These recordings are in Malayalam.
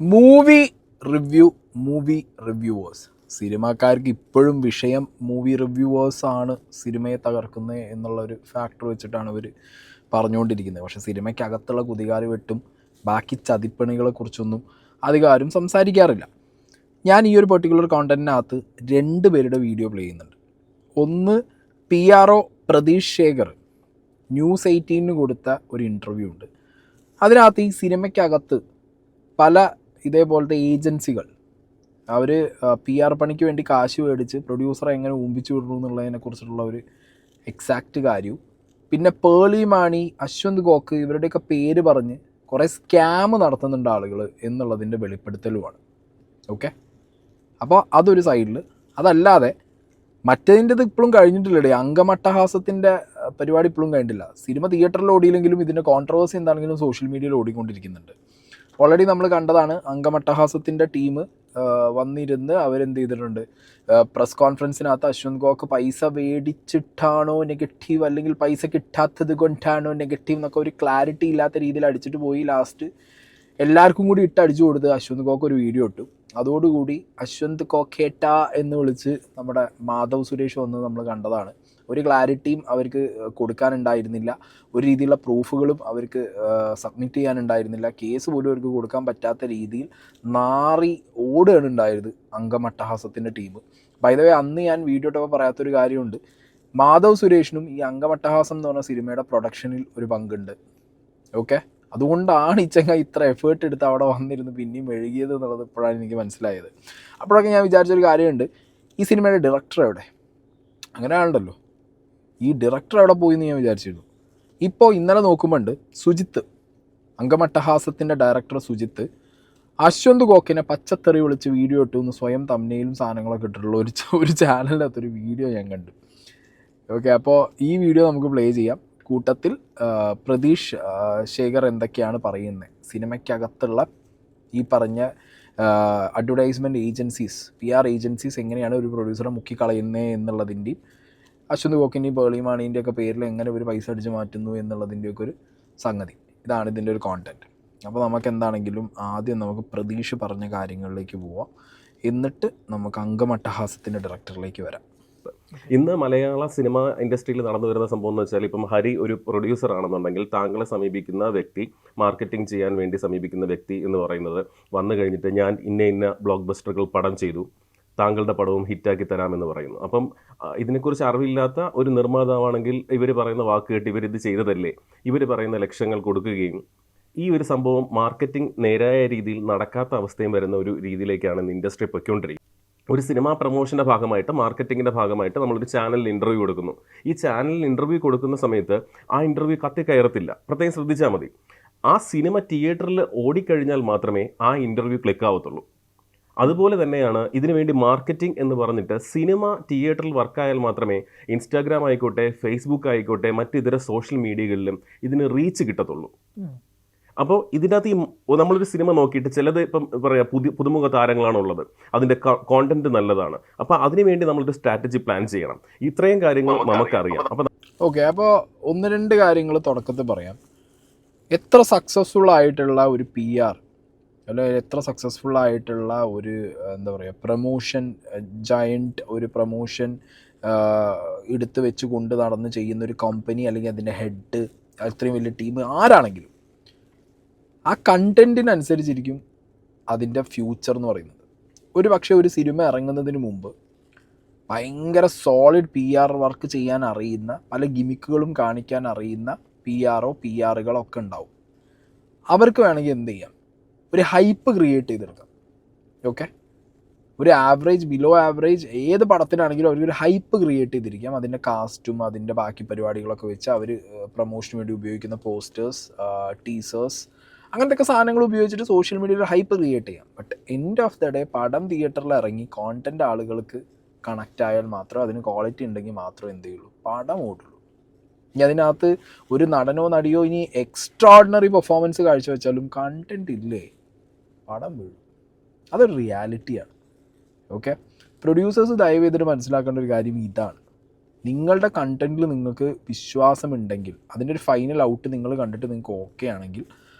മൂവി റിവ്യൂവേഴ്സ് സിനിമാക്കാർക്ക് ഇപ്പോഴും വിഷയം മൂവി റിവ്യൂവേഴ്സാണ് സിനിമയെ തകർക്കുന്നത് എന്നുള്ളൊരു ഫാക്ടർ വെച്ചിട്ടാണ് ഇവർ പറഞ്ഞുകൊണ്ടിരിക്കുന്നത്. പക്ഷേ സിനിമയ്ക്കകത്തുള്ള കുതികാല് വെട്ടും ബാക്കി ചതിപ്പണികളെക്കുറിച്ചൊന്നും അധികം ആരും സംസാരിക്കാറില്ല. ഞാൻ ഈ ഒരു പെർട്ടിക്കുലർ കോണ്ടൻറ്റിനകത്ത് 2 പേരുടെ വീഡിയോ പ്ലേ ചെയ്യുന്നുണ്ട്. ഒന്ന് PRO പ്രതീഷ് ശേഖർ ന്യൂസ് 18 കൊടുത്ത ഒരു ഇൻ്റർവ്യൂ ഉണ്ട്. അതിനകത്ത് ഈ സിനിമയ്ക്കകത്ത് പല ഇതേപോലത്തെ ഏജൻസികൾ അവർ PR പണിക്ക് വേണ്ടി കാശ് മേടിച്ച് പ്രൊഡ്യൂസറെ എങ്ങനെ ഊമ്പിച്ചു വിടുന്നു എന്നുള്ളതിനെക്കുറിച്ചിട്ടുള്ള ഒരു എക്സാക്റ്റ് കാര്യവും, പിന്നെ പേളി മാണി, അശ്വന്ത് ഗോക്ക് ഇവരുടെയൊക്കെ പേര് പറഞ്ഞ് കുറേ സ്കാം നടത്തുന്നുണ്ട് ആളുകൾ എന്നുള്ളതിൻ്റെ വെളിപ്പെടുത്തലുമാണ്. ഓക്കെ, അപ്പോൾ അതൊരു സൈഡിൽ. അതല്ലാതെ മറ്റേതിൻ്റെത് ഇപ്പോഴും കഴിഞ്ഞിട്ടില്ലേ, അംഗമട്ടഹാസത്തിൻ്റെ പരിപാടി ഇപ്പോഴും കഴിഞ്ഞിട്ടില്ല. സിനിമ തിയേറ്ററിൽ ഓടിയില്ലെങ്കിലും ഇതിൻ്റെ കോൺട്രവേഴ്സി എന്താണെങ്കിലും സോഷ്യൽ മീഡിയയിൽ ഓടിക്കൊണ്ടിരിക്കുന്നുണ്ട്. ഓൾറെഡി നമ്മൾ കണ്ടതാണ്, അംഗമട്ടഹാസത്തിൻ്റെ ടീം വന്നിരുന്ന് അവരെന്ത് ചെയ്തിട്ടുണ്ട്, പ്രസ് കോൺഫറൻസിനകത്ത് അശ്വന്ത് ഗോക്ക് പൈസ മേടിച്ചിട്ടാണോ നെഗറ്റീവ് അല്ലെങ്കിൽ പൈസ കിട്ടാത്തത് കൊണ്ടാണോ നെഗറ്റീവ് എന്നൊക്കെ ഒരു ക്ലാരിറ്റി ഇല്ലാത്ത രീതിയിൽ അടിച്ചിട്ട് പോയി. ലാസ്റ്റ് എല്ലാവർക്കും കൂടി അടിച്ചു കൊടുത്ത് അശ്വന്ത് ഗോക്ക് ഒരു വീഡിയോ ഇട്ടു. അതോടുകൂടി അശ്വന്ത് കോക്കേട്ട എന്ന് വിളിച്ച് നമ്മുടെ മാധവ് സുരേഷ് വന്ന് നമ്മൾ കണ്ടതാണ്. ഒരു ക്ലാരിറ്റിയും അവർക്ക് കൊടുക്കാനുണ്ടായിരുന്നില്ല, ഒരു രീതിയിലുള്ള പ്രൂഫുകളും അവർക്ക് സബ്മിറ്റ് ചെയ്യാനുണ്ടായിരുന്നില്ല. കേസ് പോലും അവർക്ക് കൊടുക്കാൻ പറ്റാത്ത രീതിയിൽ നാറി ഓടുകയാണ് ഉണ്ടായത് അംഗമട്ടഹാസത്തിൻ്റെ ടീം. ബൈ ദ വേ, അന്ന് ഞാൻ വീഡിയോ ഇട്ടപ്പോൾ പറയാത്തൊരു കാര്യമുണ്ട്. മാധവ് സുരേഷിനും ഈ അംഗമട്ടഹാസം എന്ന് പറഞ്ഞ സിനിമയുടെ പ്രൊഡക്ഷനിൽ ഒരു പങ്കുണ്ട്. ഓക്കെ, അതുകൊണ്ടാണ് ഈ ചങ്ങ ഇത്ര എഫേർട്ട് എടുത്ത് അവിടെ വന്നിരുന്ന് പിന്നെയും മെഴുകിയത് എന്നുള്ളത് ഇപ്പോഴാണ് എനിക്ക് മനസ്സിലായത്. അപ്പോഴൊക്കെ ഞാൻ വിചാരിച്ചൊരു കാര്യമുണ്ട്, ഈ സിനിമയുടെ ഡയറക്ടർ എവിടെ? അങ്ങനെ ആളുണ്ടല്ലോ, ഈ ഡയറക്ടർ എവിടെ പോയി എന്ന് ഞാൻ വിചാരിച്ചിരുന്നു. ഇപ്പോൾ ഇന്നലെ നോക്കുമ്പോണ്ട് സുജിത്ത്, അംഗമട്ടഹാസത്തിൻ്റെ ഡയറക്ടർ സുജിത്ത് അശ്വന്ത് ഗോക്കിനെ പച്ചത്തെറി വിളിച്ച് വീഡിയോ ഇട്ടു എന്ന് സ്വയം തമ്മിലും സാധനങ്ങളൊക്കെ ഇട്ടിട്ടുള്ള ഒരു ചാനലിനകത്തൊരു വീഡിയോ ഞാൻ കണ്ടു. ഓക്കെ, അപ്പോൾ ഈ വീഡിയോ നമുക്ക് പ്ലേ ചെയ്യാം. കൂട്ടത്തിൽ പ്രതീഷ് ശേഖർ എന്തൊക്കെയാണ് പറയുന്നത്, സിനിമയ്ക്കകത്തുള്ള ഈ പറഞ്ഞ അഡ്വർടൈസ്മെൻറ്റ് ഏജൻസീസ്, PR ഏജൻസീസ് എങ്ങനെയാണ് ഒരു പ്രൊഡ്യൂസറെ മുക്കിക്കളയുന്നത് എന്നുള്ളതിൻ്റെയും അശ്വന്ത് ഗോക്കിൻ്റെയും പേളി മാണീൻ്റെയൊക്കെ പേരിൽ എങ്ങനെ ഒരു പൈസ അടിച്ച് മാറ്റുന്നു എന്നുള്ളതിൻ്റെയൊക്കെ ഒരു സംഗതി. ഇതാണ് ഇതിൻ്റെ ഒരു കോണ്ടൻറ്റ്. അപ്പോൾ നമുക്ക് എന്താണെങ്കിലും ആദ്യം നമുക്ക് പ്രതീഷ് പറഞ്ഞ കാര്യങ്ങളിലേക്ക് പോവാം, എന്നിട്ട് നമുക്ക് അംഗമട്ടഹാസത്തിൻ്റെ ഡയറക്ടറിലേക്ക് വരാം. ഇന്ന് മലയാള സിനിമ ഇൻഡസ്ട്രിയിൽ നടന്നു വരുന്ന സംഭവം എന്ന് വെച്ചാൽ, ഇപ്പം ഹരി ഒരു പ്രൊഡ്യൂസർ ആണെന്നുണ്ടെങ്കിൽ താങ്കളെ സമീപിക്കുന്ന വ്യക്തി, മാർക്കറ്റിംഗ് ചെയ്യാൻ വേണ്ടി സമീപിക്കുന്ന വ്യക്തി എന്ന് പറയുന്നത് വന്നു കഴിഞ്ഞിട്ട് ഞാൻ ഇന്ന ബ്ലോക്ക് ബസ്റ്ററുകൾ പടം ചെയ്തു, താങ്കളുടെ പടവും ഹിറ്റാക്കി തരാമെന്ന് പറയുന്നു. അപ്പം ഇതിനെക്കുറിച്ച് അറിവില്ലാത്ത ഒരു നിർമ്മാതാവാണെങ്കിൽ ഇവർ പറയുന്ന വാക്ക് കേട്ട് ഇവരിത് ചെയ്തതല്ലേ, ഇവർ പറയുന്ന ലക്ഷങ്ങൾ കൊടുക്കുകയും ഈ ഒരു സംഭവം മാർക്കറ്റിംഗ് നേരായ രീതിയിൽ നടക്കാത്ത അവസ്ഥയും വരുന്ന ഒരു രീതിയിലേക്കാണ് ഇന്ന് ഇൻഡസ്ട്രി പൊയ്ക്കൊണ്ടിരിക്കുന്നത്. ഒരു സിനിമാ പ്രൊമോഷൻ്റെ ഭാഗമായിട്ട്, മാർക്കറ്റിങ്ങിൻ്റെ ഭാഗമായിട്ട് നമ്മളൊരു ചാനലിൽ ഇൻ്റർവ്യൂ കൊടുക്കുന്നു. ഈ ചാനലിൽ ഇൻ്റർവ്യൂ കൊടുക്കുന്ന സമയത്ത് ആ ഇൻ്റർവ്യൂ കത്തിക്കയറത്തില്ല. പ്രത്യേകം ശ്രദ്ധിച്ചാൽ മതി. ആ സിനിമ തിയേറ്ററിൽ ഓടിക്കഴിഞ്ഞാൽ മാത്രമേ ആ ഇൻ്റർവ്യൂ ക്ലിക്ക് ആവത്തുള്ളൂ. അതുപോലെ തന്നെയാണ് ഇതിനു വേണ്ടി മാർക്കറ്റിംഗ് എന്ന് പറഞ്ഞിട്ട് സിനിമ തിയേറ്ററിൽ വർക്കായാൽ മാത്രമേ ഇൻസ്റ്റാഗ്രാം ആയിക്കോട്ടെ, ഫേസ്ബുക്ക് ആയിക്കോട്ടെ, മറ്റിതര സോഷ്യൽ മീഡിയകളിലും ഇതിന് റീച്ച് കിട്ടത്തുള്ളൂ. അപ്പോൾ ഇതിനകത്ത് ഈ നമ്മളൊരു സിനിമ നോക്കിയിട്ട് ചിലത് ഇപ്പം പറയാം പുതുമുഖ താരങ്ങളാണ് ഉള്ളത്, അതിൻ്റെ കോണ്ടന്റ് നല്ലതാണ്, അപ്പോൾ അതിനുവേണ്ടി നമ്മളൊരു സ്ട്രാറ്റജി പ്ലാൻ ചെയ്യണം. ഇത്രയും കാര്യങ്ങൾ നമുക്കറിയാം. അപ്പോൾ ഓക്കെ, അപ്പോൾ 1-2 കാര്യങ്ങൾ തുടക്കത്തിൽ പറയാം. എത്ര സക്സസ്ഫുൾ ആയിട്ടുള്ള ഒരു PR അല്ലെങ്കിൽ എത്ര സക്സസ്ഫുൾ ആയിട്ടുള്ള ഒരു എന്താ പറയുക പ്രൊമോഷൻ ജയൻറ്റ്, ഒരു പ്രൊമോഷൻ എടുത്ത് വെച്ച് കൊണ്ട് നടന്ന് ചെയ്യുന്ന ഒരു കമ്പനി അല്ലെങ്കിൽ അതിൻ്റെ ഹെഡ്, അത്രയും വലിയ ടീം ആരാണെങ്കിലും ആ കണ്ടൻറ്റിനനുസരിച്ചിരിക്കും അതിൻ്റെ ഫ്യൂച്ചർ എന്ന് പറയുന്നത്. ഒരു പക്ഷേ ഒരു സിനിമ ഇറങ്ങുന്നതിന് മുമ്പ് ഭയങ്കര സോളിഡ് PR വർക്ക് ചെയ്യാൻ അറിയുന്ന, പല ഗിമിക്കുകളും കാണിക്കാൻ അറിയുന്ന PRകളൊക്കെ ഉണ്ടാവും. അവർക്ക് വേണമെങ്കിൽ എന്ത് ചെയ്യാം, ഒരു ഹൈപ്പ് ക്രിയേറ്റ് ചെയ്തെടുക്കാം. ഓക്കെ, ഒരു ആവറേജ്, ബിലോ ആവറേജ് ഏത് പടത്തിനാണെങ്കിലും അവർക്കൊരു ഹൈപ്പ് ക്രിയേറ്റ് ചെയ്തിരിക്കാം. അതിൻ്റെ കാസ്റ്റും അതിൻ്റെ ബാക്കി പരിപാടികളൊക്കെ വെച്ച് അവർ പ്രൊമോഷന് വേണ്ടി ഉപയോഗിക്കുന്ന പോസ്റ്റേഴ്സ്, ടീസേഴ്സ്, അങ്ങനത്തെ സാധനങ്ങൾ ഉപയോഗിച്ചിട്ട് സോഷ്യൽ മീഡിയയിൽ ഹൈപ്പ് ക്രിയേറ്റ് ചെയ്യാം. But end of the day പടം തിയേറ്ററിൽ ഇറങ്ങി കോണ്ടൻറ്റ് ആളുകൾക്ക് കണക്റ്റ് ആയാൽ മാത്രം, അതിന് ക്വാളിറ്റി ഉണ്ടെങ്കിൽ മാത്രമേ എന്ത് ചെയ്യുള്ളൂ, പടം ഓടുള്ളൂ. ഇനി അതിനകത്ത് ഒരു നടനോ നടിയോ ഇനി എക്സ്ട്രാordinary പെർഫോമൻസ് കാഴ്ചവെച്ചാലും കണ്ടൻറ്റ് ഇല്ലേ, പടം വീഴും. അതൊരു റിയാലിറ്റിയാണ്. ഓക്കെ, പ്രൊഡ്യൂസേഴ്സ് ദയവ് ചെയ്തിട്ട് മനസ്സിലാക്കേണ്ട ഒരു കാര്യം ഇതാണ്. നിങ്ങളുടെ കണ്ടൻറ്റിൽ നിങ്ങൾക്ക് വിശ്വാസമുണ്ടെങ്കിൽ, അതിൻ്റെ ഒരു ഫൈനൽ ഔട്ട് നിങ്ങൾ കണ്ടിട്ട് നിങ്ങൾക്ക് ഓക്കെ ആണെങ്കിൽ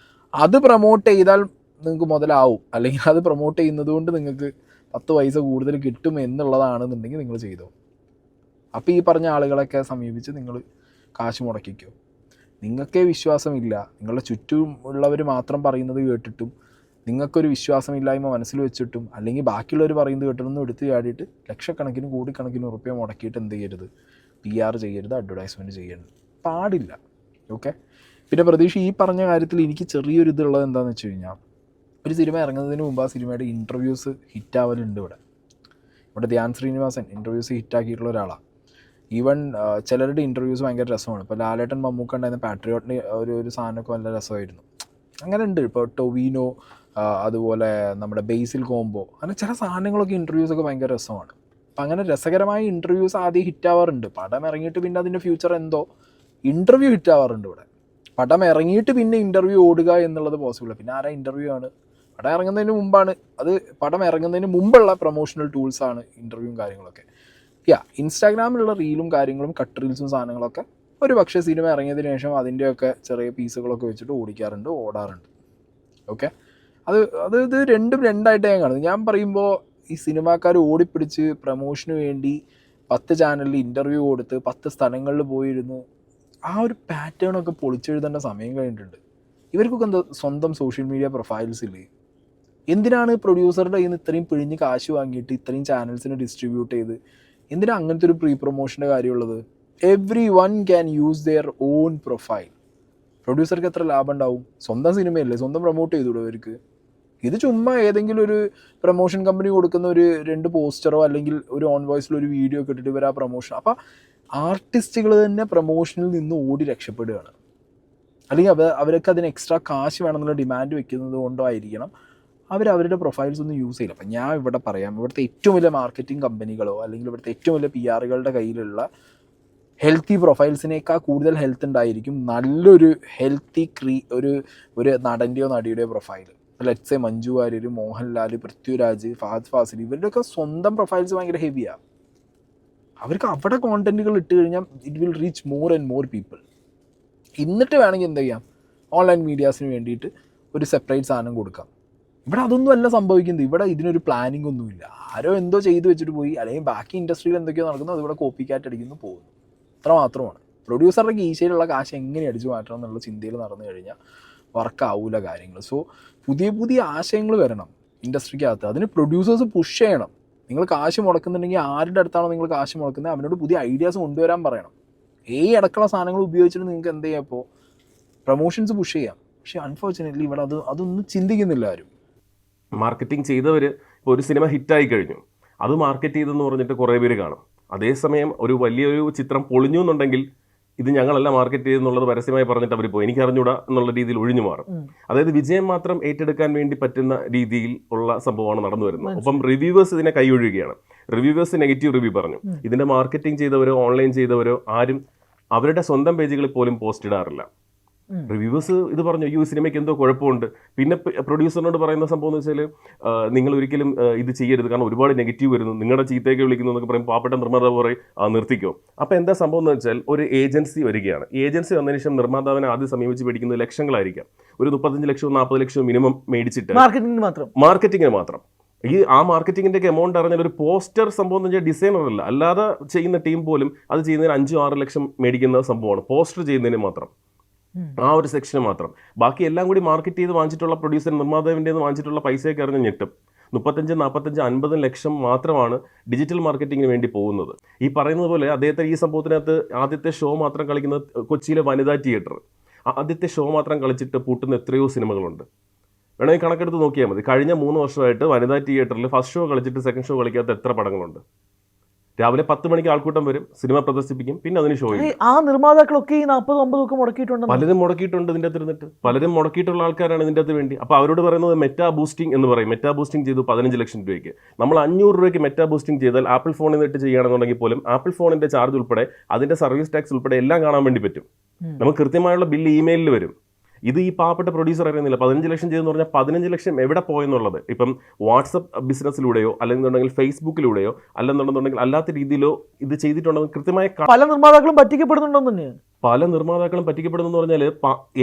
അത് പ്രൊമോട്ട് ചെയ്താൽ നിങ്ങൾക്ക് മുതലാവും, അല്ലെങ്കിൽ അത് പ്രൊമോട്ട് ചെയ്യുന്നത് കൊണ്ട് നിങ്ങൾക്ക് 10 പൈസ കൂടുതൽ കിട്ടും എന്നുള്ളതാണെന്നുണ്ടെങ്കിൽ നിങ്ങൾ ചെയ്തോ. അപ്പോൾ ഈ പറഞ്ഞ ആളുകളൊക്കെ സമീപിച്ച് നിങ്ങൾ കാശ് മുടക്കിക്കോ. നിങ്ങൾക്കേ വിശ്വാസമില്ല, നിങ്ങളുടെ ചുറ്റും ഉള്ളവർ മാത്രം പറയുന്നത് കേട്ടിട്ടും നിങ്ങൾക്കൊരു വിശ്വാസമില്ലായ്മ മനസ്സിൽ വെച്ചിട്ടും അല്ലെങ്കിൽ ബാക്കിയുള്ളവർ പറയുന്നത് കേട്ടിട്ടൊന്നും എടുത്ത് ചാടിയിട്ട് ലക്ഷക്കണക്കിന് കോടിക്കണക്കിന് ഉറുപ്പ്യ മുടക്കിയിട്ട് എന്ത് ചെയ്യരുത്, PR ചെയ്യരുത്, അഡ്വർടൈസ്മെൻറ്റ് ചെയ്യരുത്, പാടില്ല. ഓക്കെ. പിന്നെ പ്രതീക്ഷ ഈ പറഞ്ഞ കാര്യത്തിൽ എനിക്ക് ചെറിയൊരു ഇതുള്ളത് എന്താണെന്ന് വെച്ച് കഴിഞ്ഞാൽ, ഒരു സിനിമ ഇറങ്ങുന്നതിന് മുമ്പ് ആ സിനിമയുടെ ഇൻ്റർവ്യൂസ് ഹിറ്റാവലുണ്ട്. ഇവിടെ ധ്യാൻ ശ്രീനിവാസൻ ഇൻ്റർവ്യൂസ് ഹിറ്റാക്കിയിട്ടുള്ള ഒരാളാണ്. ഈവൻ ചിലരുടെ ഇൻ്റർവ്യൂസ് ഭയങ്കര രസമാണ്. ഇപ്പോൾ ലാലേട്ടൻ മമ്മൂക്ക ഉണ്ടായിരുന്ന പാട്രിയോട്ടിന് ഒരു സാധനമൊക്കെ നല്ല രസമായിരുന്നു. അങ്ങനെ ഉണ്ട്. ഇപ്പോൾ ടൊവിനോ, അതുപോലെ നമ്മുടെ ബേസിൽ കോംബോ, അങ്ങനെ ചില സാധനങ്ങളൊക്കെ ഇൻ്റർവ്യൂസൊക്കെ ഭയങ്കര രസമാണ്. അപ്പം അങ്ങനെ രസകരമായ ഇൻ്റർവ്യൂസ് ആദ്യം ഹിറ്റാവാറുണ്ട്. പടം ഇറങ്ങിയിട്ട് പിന്നെ അതിൻ്റെ ഫ്യൂച്ചർ എന്തോ, ഇൻ്റർവ്യൂ ഹിറ്റാവാറുണ്ട് ഇവിടെ. പടം ഇറങ്ങിയിട്ട് പിന്നെ ഇൻ്റർവ്യൂ ഓടുക എന്നുള്ളത് പോസിബിൾ. പിന്നെ ആരാ ഇൻ്റർവ്യൂ ആണ്? പടം ഇറങ്ങുന്നതിന് മുമ്പാണ് അത്. പടം ഇറങ്ങുന്നതിന് മുമ്പുള്ള പ്രൊമോഷണൽ ടൂൾസാണ് ഇൻ്റർവ്യൂവും കാര്യങ്ങളൊക്കെ. ഇൻസ്റ്റാഗ്രാമിലുള്ള റീലും കാര്യങ്ങളും, കട്ട് റീൽസും സാധനങ്ങളൊക്കെ ഒരു പക്ഷേ സിനിമ ഇറങ്ങിയതിന് ശേഷം അതിൻ്റെയൊക്കെ ചെറിയ പീസുകളൊക്കെ വെച്ചിട്ട് ഓടാറുണ്ട്. ഓക്കെ. ഇത് രണ്ടായിട്ട് ഞാൻ കാണുന്നത്. ഞാൻ പറയുമ്പോൾ ഈ സിനിമാക്കാർ ഓടിപ്പിടിച്ച് പ്രൊമോഷന് വേണ്ടി 10 ചാനലിൽ ഇൻ്റർവ്യൂ കൊടുത്ത് 10 സ്ഥലങ്ങളിൽ പോയിരുന്നു, ആ ഒരു പാറ്റേണൊക്കെ പൊളിച്ചെഴുതേണ്ട സമയം കഴിഞ്ഞിട്ടുണ്ട്. ഇവർക്കൊക്കെ എന്താ സ്വന്തം സോഷ്യൽ മീഡിയ പ്രൊഫൈൽസ് ഇല്ലേ? എന്തിനാണ് പ്രൊഡ്യൂസറുടെ കയ്യിൽ നിന്ന് ഇത്രയും പിഴിഞ്ഞ് കാശ് വാങ്ങിയിട്ട് ഇത്രയും ചാനൽസിന് ഡിസ്ട്രിബ്യൂട്ട് ചെയ്ത് എന്തിനാ അങ്ങനത്തെ ഒരു പ്രീ പ്രൊമോഷൻ്റെ കാര്യമുള്ളത്? Everyone can use their own profile. പ്രൊഡ്യൂസർക്ക് എത്ര ലാഭം ഉണ്ടാവും? സ്വന്തം സിനിമയല്ലേ, സ്വന്തം പ്രൊമോട്ട് ചെയ്തുകൂടെ അവർക്ക്? ഇത് ചുമ്മാ ഏതെങ്കിലും ഒരു പ്രൊമോഷൻ കമ്പനി കൊടുക്കുന്ന ഒരു 2 പോസ്റ്ററോ അല്ലെങ്കിൽ ഒരു ഓൺ വോയിസിൽ ഒരു വീഡിയോ ഒക്കെ ഇട്ടിട്ട് ഇവർ ആ പ്രൊമോഷൻ. അപ്പോൾ ആർട്ടിസ്റ്റുകൾ തന്നെ പ്രൊമോഷനിൽ നിന്ന് ഓടി രക്ഷപ്പെടുകയാണ്. അല്ലെങ്കിൽ അവർക്ക് അതിന് എക്സ്ട്രാ കാശ് വേണമെന്നുള്ള ഡിമാൻഡ് വെക്കുന്നത് കൊണ്ടോ ആയിരിക്കണം അവരുടെ പ്രൊഫൈൽസ് ഒന്നും യൂസ് ചെയ്യില്ല. അപ്പം ഞാൻ ഇവിടെ പറയാം, ഇവിടുത്തെ ഏറ്റവും വലിയ മാർക്കറ്റിംഗ് കമ്പനികളോ അല്ലെങ്കിൽ ഇവിടുത്തെ ഏറ്റവും വലിയ PRകളുടെ കയ്യിലുള്ള ഹെൽത്തി പ്രൊഫൈൽസിനേക്കാൾ കൂടുതൽ ഹെൽത്ത് ഉണ്ടായിരിക്കും നല്ലൊരു ഹെൽത്തി ഒരു നടൻ്റെയോ നടിയുടെയോ profile. Let's a Manju Warrier, Mohanlal, Prithviraj, Fahadh Faasil, ഇവരുടെയൊക്കെ സ്വന്തം പ്രൊഫൈൽസ് ഭയങ്കര ഹെവിയാണ്. അവർക്ക് അവിടെ കോണ്ടന്റുകൾ ഇട്ട് കഴിഞ്ഞാൽ it will reach more and more people. എന്നിട്ട് വേണമെങ്കിൽ എന്ത് ചെയ്യാം, ഓൺലൈൻ മീഡിയാസിന് വേണ്ടിയിട്ട് ഒരു സെപ്പറേറ്റ് സാധനം കൊടുക്കാം. ഇവിടെ അതൊന്നും അല്ല സംഭവിക്കുന്നത്. ഇവിടെ ഇതിനൊരു പ്ലാനിങ് ഒന്നുമില്ല. ആരോ എന്തോ ചെയ്ത് വെച്ചിട്ട് പോയി, അല്ലെങ്കിൽ ബാക്കി ഇൻഡസ്ട്രിയിൽ എന്തൊക്കെയോ നടക്കുന്നു, അതിവിടെ കോപ്പി കാറ്റ് അടിക്കുന്നു, പോകുന്നു. അത്ര മാത്രമാണ്. പ്രൊഡ്യൂസറുടെ കീശയിലുള്ള കാശ് എങ്ങനെ അടിച്ചു മാറ്റണം എന്നുള്ള ചിന്തയിൽ നടന്നു കഴിഞ്ഞാൽ വർക്കാവൂല കാര്യങ്ങൾ. സോ പുതിയ ആശയങ്ങൾ വരണം ഇൻഡസ്ട്രിക്കകത്ത്. അതിന് പ്രൊഡ്യൂസേഴ്സ് പുഷ് ചെയ്യണം. നിങ്ങൾ കാശ് മുടക്കുന്നുണ്ടെങ്കിൽ ആരുടെ അടുത്താണോ നിങ്ങൾ കാശ് മുടക്കുന്നത് അവനോട് പുതിയ ഐഡിയാസ് കൊണ്ടുവരാൻ പറയണം. അടക്കമുള്ള സാധനങ്ങൾ ഉപയോഗിച്ചിട്ട് നിങ്ങൾക്ക് എന്ത് ചെയ്യാം, ഇപ്പോൾ പ്രൊമോഷൻസ് പുഷ് ചെയ്യാം. പക്ഷേ അൺഫോർച്യുനേറ്റ്ലി ഇവിടെ അതൊന്നും ചിന്തിക്കുന്നില്ല ആരും. മാർക്കറ്റിംഗ് ചെയ്തവർ ഇപ്പോൾ ഒരു സിനിമ ഹിറ്റായി കഴിഞ്ഞു, അത് മാർക്കറ്റ് ചെയ്തെന്ന് പറഞ്ഞിട്ട് കുറേ പേര് കാണും. അതേസമയം ഒരു വലിയൊരു ചിത്രം പൊളിഞ്ഞു എന്നുണ്ടെങ്കിൽ ഇത് ഞങ്ങളല്ല മാർക്കറ്റ് ചെയ്തെന്നുള്ളത് പരസ്യമായി പറഞ്ഞിട്ട് അവർ പോയി എനിക്ക് അറിഞ്ഞൂടാ എന്നുള്ള രീതിയിൽ ഒഴിഞ്ഞു മാറും. അതായത് വിജയം മാത്രം ഏറ്റെടുക്കാൻ വേണ്ടി പറ്റുന്ന രീതിയിൽ ഉള്ള സംഭവമാണ് നടന്നു വരുന്നത്. അപ്പം റിവ്യൂവേഴ്സ് ഇതിനെ കൈയൊഴിയുകയാണ്. റിവ്യൂവേഴ്സ് നെഗറ്റീവ് റിവ്യൂ പറഞ്ഞു. ഇതിന്റെ മാർക്കറ്റിംഗ് ചെയ്തവരോ ഓൺലൈൻ ചെയ്തവരോ ആരും അവരുടെ സ്വന്തം പേജുകളിൽ പോലും പോസ്റ്റ് ഇടാറില്ല. റിവ്യൂവേഴ്സ് ഇത് പറഞ്ഞു, ഈ സിനിമയ്ക്ക് എന്തോ കുഴപ്പമുണ്ട്. പിന്നെ പ്രൊഡ്യൂസറിനോട് പറയുന്ന സംഭവം എന്ന് വെച്ചാൽ നിങ്ങൾ ഒരിക്കലും ഇത് ചെയ്യരുത്, കാരണം ഒരുപാട് നെഗറ്റീവ് വരുന്നു, നിങ്ങളുടെ ചീത്തയൊക്കെ വിളിക്കുന്നു എന്നൊക്കെ പറയും. പാവപ്പെട്ട നിർമ്മാതാവ് പറയും നിർത്തിക്കോ. അപ്പോൾ എന്താ സംഭവം എന്ന് വെച്ചാൽ ഒരു ഏജൻസി വരികയാണ്. ഏജൻസി വന്നതിന് ശേഷം നിർമ്മാതാവിനെ ആദ്യം സമീപിച്ച് മേടിക്കുന്നത് ലക്ഷങ്ങളായിരിക്കാം. ഒരു 35 ലക്ഷവും 40 ലക്ഷവും മിനിമം മേടിച്ചിട്ട് മാർക്കറ്റിങ്ങിന് മാത്രം. ആ മാർക്കറ്റിങ്ങിന്റെ എമൗണ്ട് അറിഞ്ഞാൽ ഒരു പോസ്റ്റർ സംഭവം എന്ന് വെച്ചാൽ ഡിസൈനർ അല്ല, അല്ലാതെ ചെയ്യുന്ന ടീം പോലും അത് ചെയ്യുന്നതിന് 5-6 ലക്ഷം മേടിക്കുന്ന സംഭവമാണ് പോസ്റ്റർ ചെയ്യുന്നതിന് മാത്രം. ആ ഒരു സെക്ഷന് മാത്രം. ബാക്കി എല്ലാം കൂടി മാർക്കറ്റ് ചെയ്ത് വാങ്ങിച്ചിട്ടുള്ള പ്രൊഡ്യൂസർ നിർമ്മാതാവിൻ്റെ വാങ്ങിച്ചിട്ടുള്ള പൈസയൊക്കെ അറിഞ്ഞ് ഞെട്ടും. 35, 40, 50 ലക്ഷം മാത്രമാണ് ഡിജിറ്റൽ മാർക്കറ്റിങ്ങിന് വേണ്ടി പോകുന്നത്. ഈ പറയുന്നത് പോലെ അദ്ദേഹത്തെ ഈ സംഭവത്തിനകത്ത് ആദ്യത്തെ ഷോ മാത്രം കളിക്കുന്നത് കൊച്ചിയിലെ വനിതാ തിയേറ്റർ. ആദ്യത്തെ ഷോ മാത്രം കളിച്ചിട്ട് പൂട്ടുന്ന എത്രയോ സിനിമകളുണ്ട്. വേണമെങ്കിൽ കണക്കെടുത്ത് നോക്കിയാൽ മതി. കഴിഞ്ഞ 3 വർഷമായിട്ട് വനിതാ തിയേറ്ററിൽ ഫസ്റ്റ് ഷോ കളിച്ചിട്ട് സെക്കൻഡ് ഷോ കളിക്കാത്ത എത്ര പടങ്ങളുണ്ട്. രാവിലെ 10 മണിക്ക് ആൾക്കൂട്ടം വരും, സിനിമ പ്രദർശിപ്പിക്കും, പിന്നെ അതിന് ഷോ ചെയ്യും. ആ നിർമ്മാതാക്കളൊക്കെ 40-50 ഒക്കെ മുടക്കിയിട്ടുണ്ട്. പലരും മുടക്കിയിട്ടുണ്ട് ഇതിൻ്റെ അകത്ത് ഇരുന്നിട്ട്. പലരും മുടക്കിയിട്ടുള്ള ആൾക്കാരാണ് ഇതിൻ്റെ അകത്ത് വേണ്ടി. അപ്പോൾ അവരോട് പറയുന്നത് മെറ്റാ ബൂസ്റ്റിംഗ് എന്ന് പറയും. മെറ്റാ ബൂസ്റ്റിംഗ് ചെയ്തു 15 ലക്ഷം രൂപയ്ക്ക്. നമ്മൾ 500 രൂപയ്ക്ക് മെറ്റാ ബൂസ്റ്റിംഗ് ചെയ്താൽ ആപ്പിൾ ഫോണിൽ നിന്നിട്ട് ചെയ്യുകയാണെന്നുണ്ടെങ്കിൽ പോലും ആപ്പിൾ ഫോണിന്റെ ചാർജ് ഉൾപ്പെടെ അതിന്റെ സർവീസ് ടാക്സ് ഉൾപ്പെടെ എല്ലാം കാണാൻ വേണ്ടി പറ്റും. നമുക്ക് കൃത്യമായുള്ള ബില്ല് ഇമെയിലിൽ വരും. ഇത് ഈ പാവപ്പെട്ട പ്രൊഡ്യൂസർ അറിയുന്നില്ല. 15 ലക്ഷം ചെയ്തെന്ന് പറഞ്ഞാൽ 15 ലക്ഷം എവിടെ പോയെന്നുള്ളത്. ഇപ്പം വാട്സപ്പ് ബിസിനസ്സിലൂടെയോ അല്ലെന്നുണ്ടെങ്കിൽ ഫേസ്ബുക്കിലൂടെയോ അല്ലെന്നുണ്ടെന്നുണ്ടെങ്കിൽ അല്ലാത്ത രീതിയിലോ ഇത് ചെയ്തിട്ടുണ്ടെന്ന് കൃത്യമായ പല നിർമ്മാതാക്കളും പറ്റിക്കപ്പെടുന്നുണ്ടെന്ന് തന്നെയാണ്. പല നിർമ്മാതാക്കളും പറ്റിക്കപ്പെടുന്നു പറഞ്ഞാൽ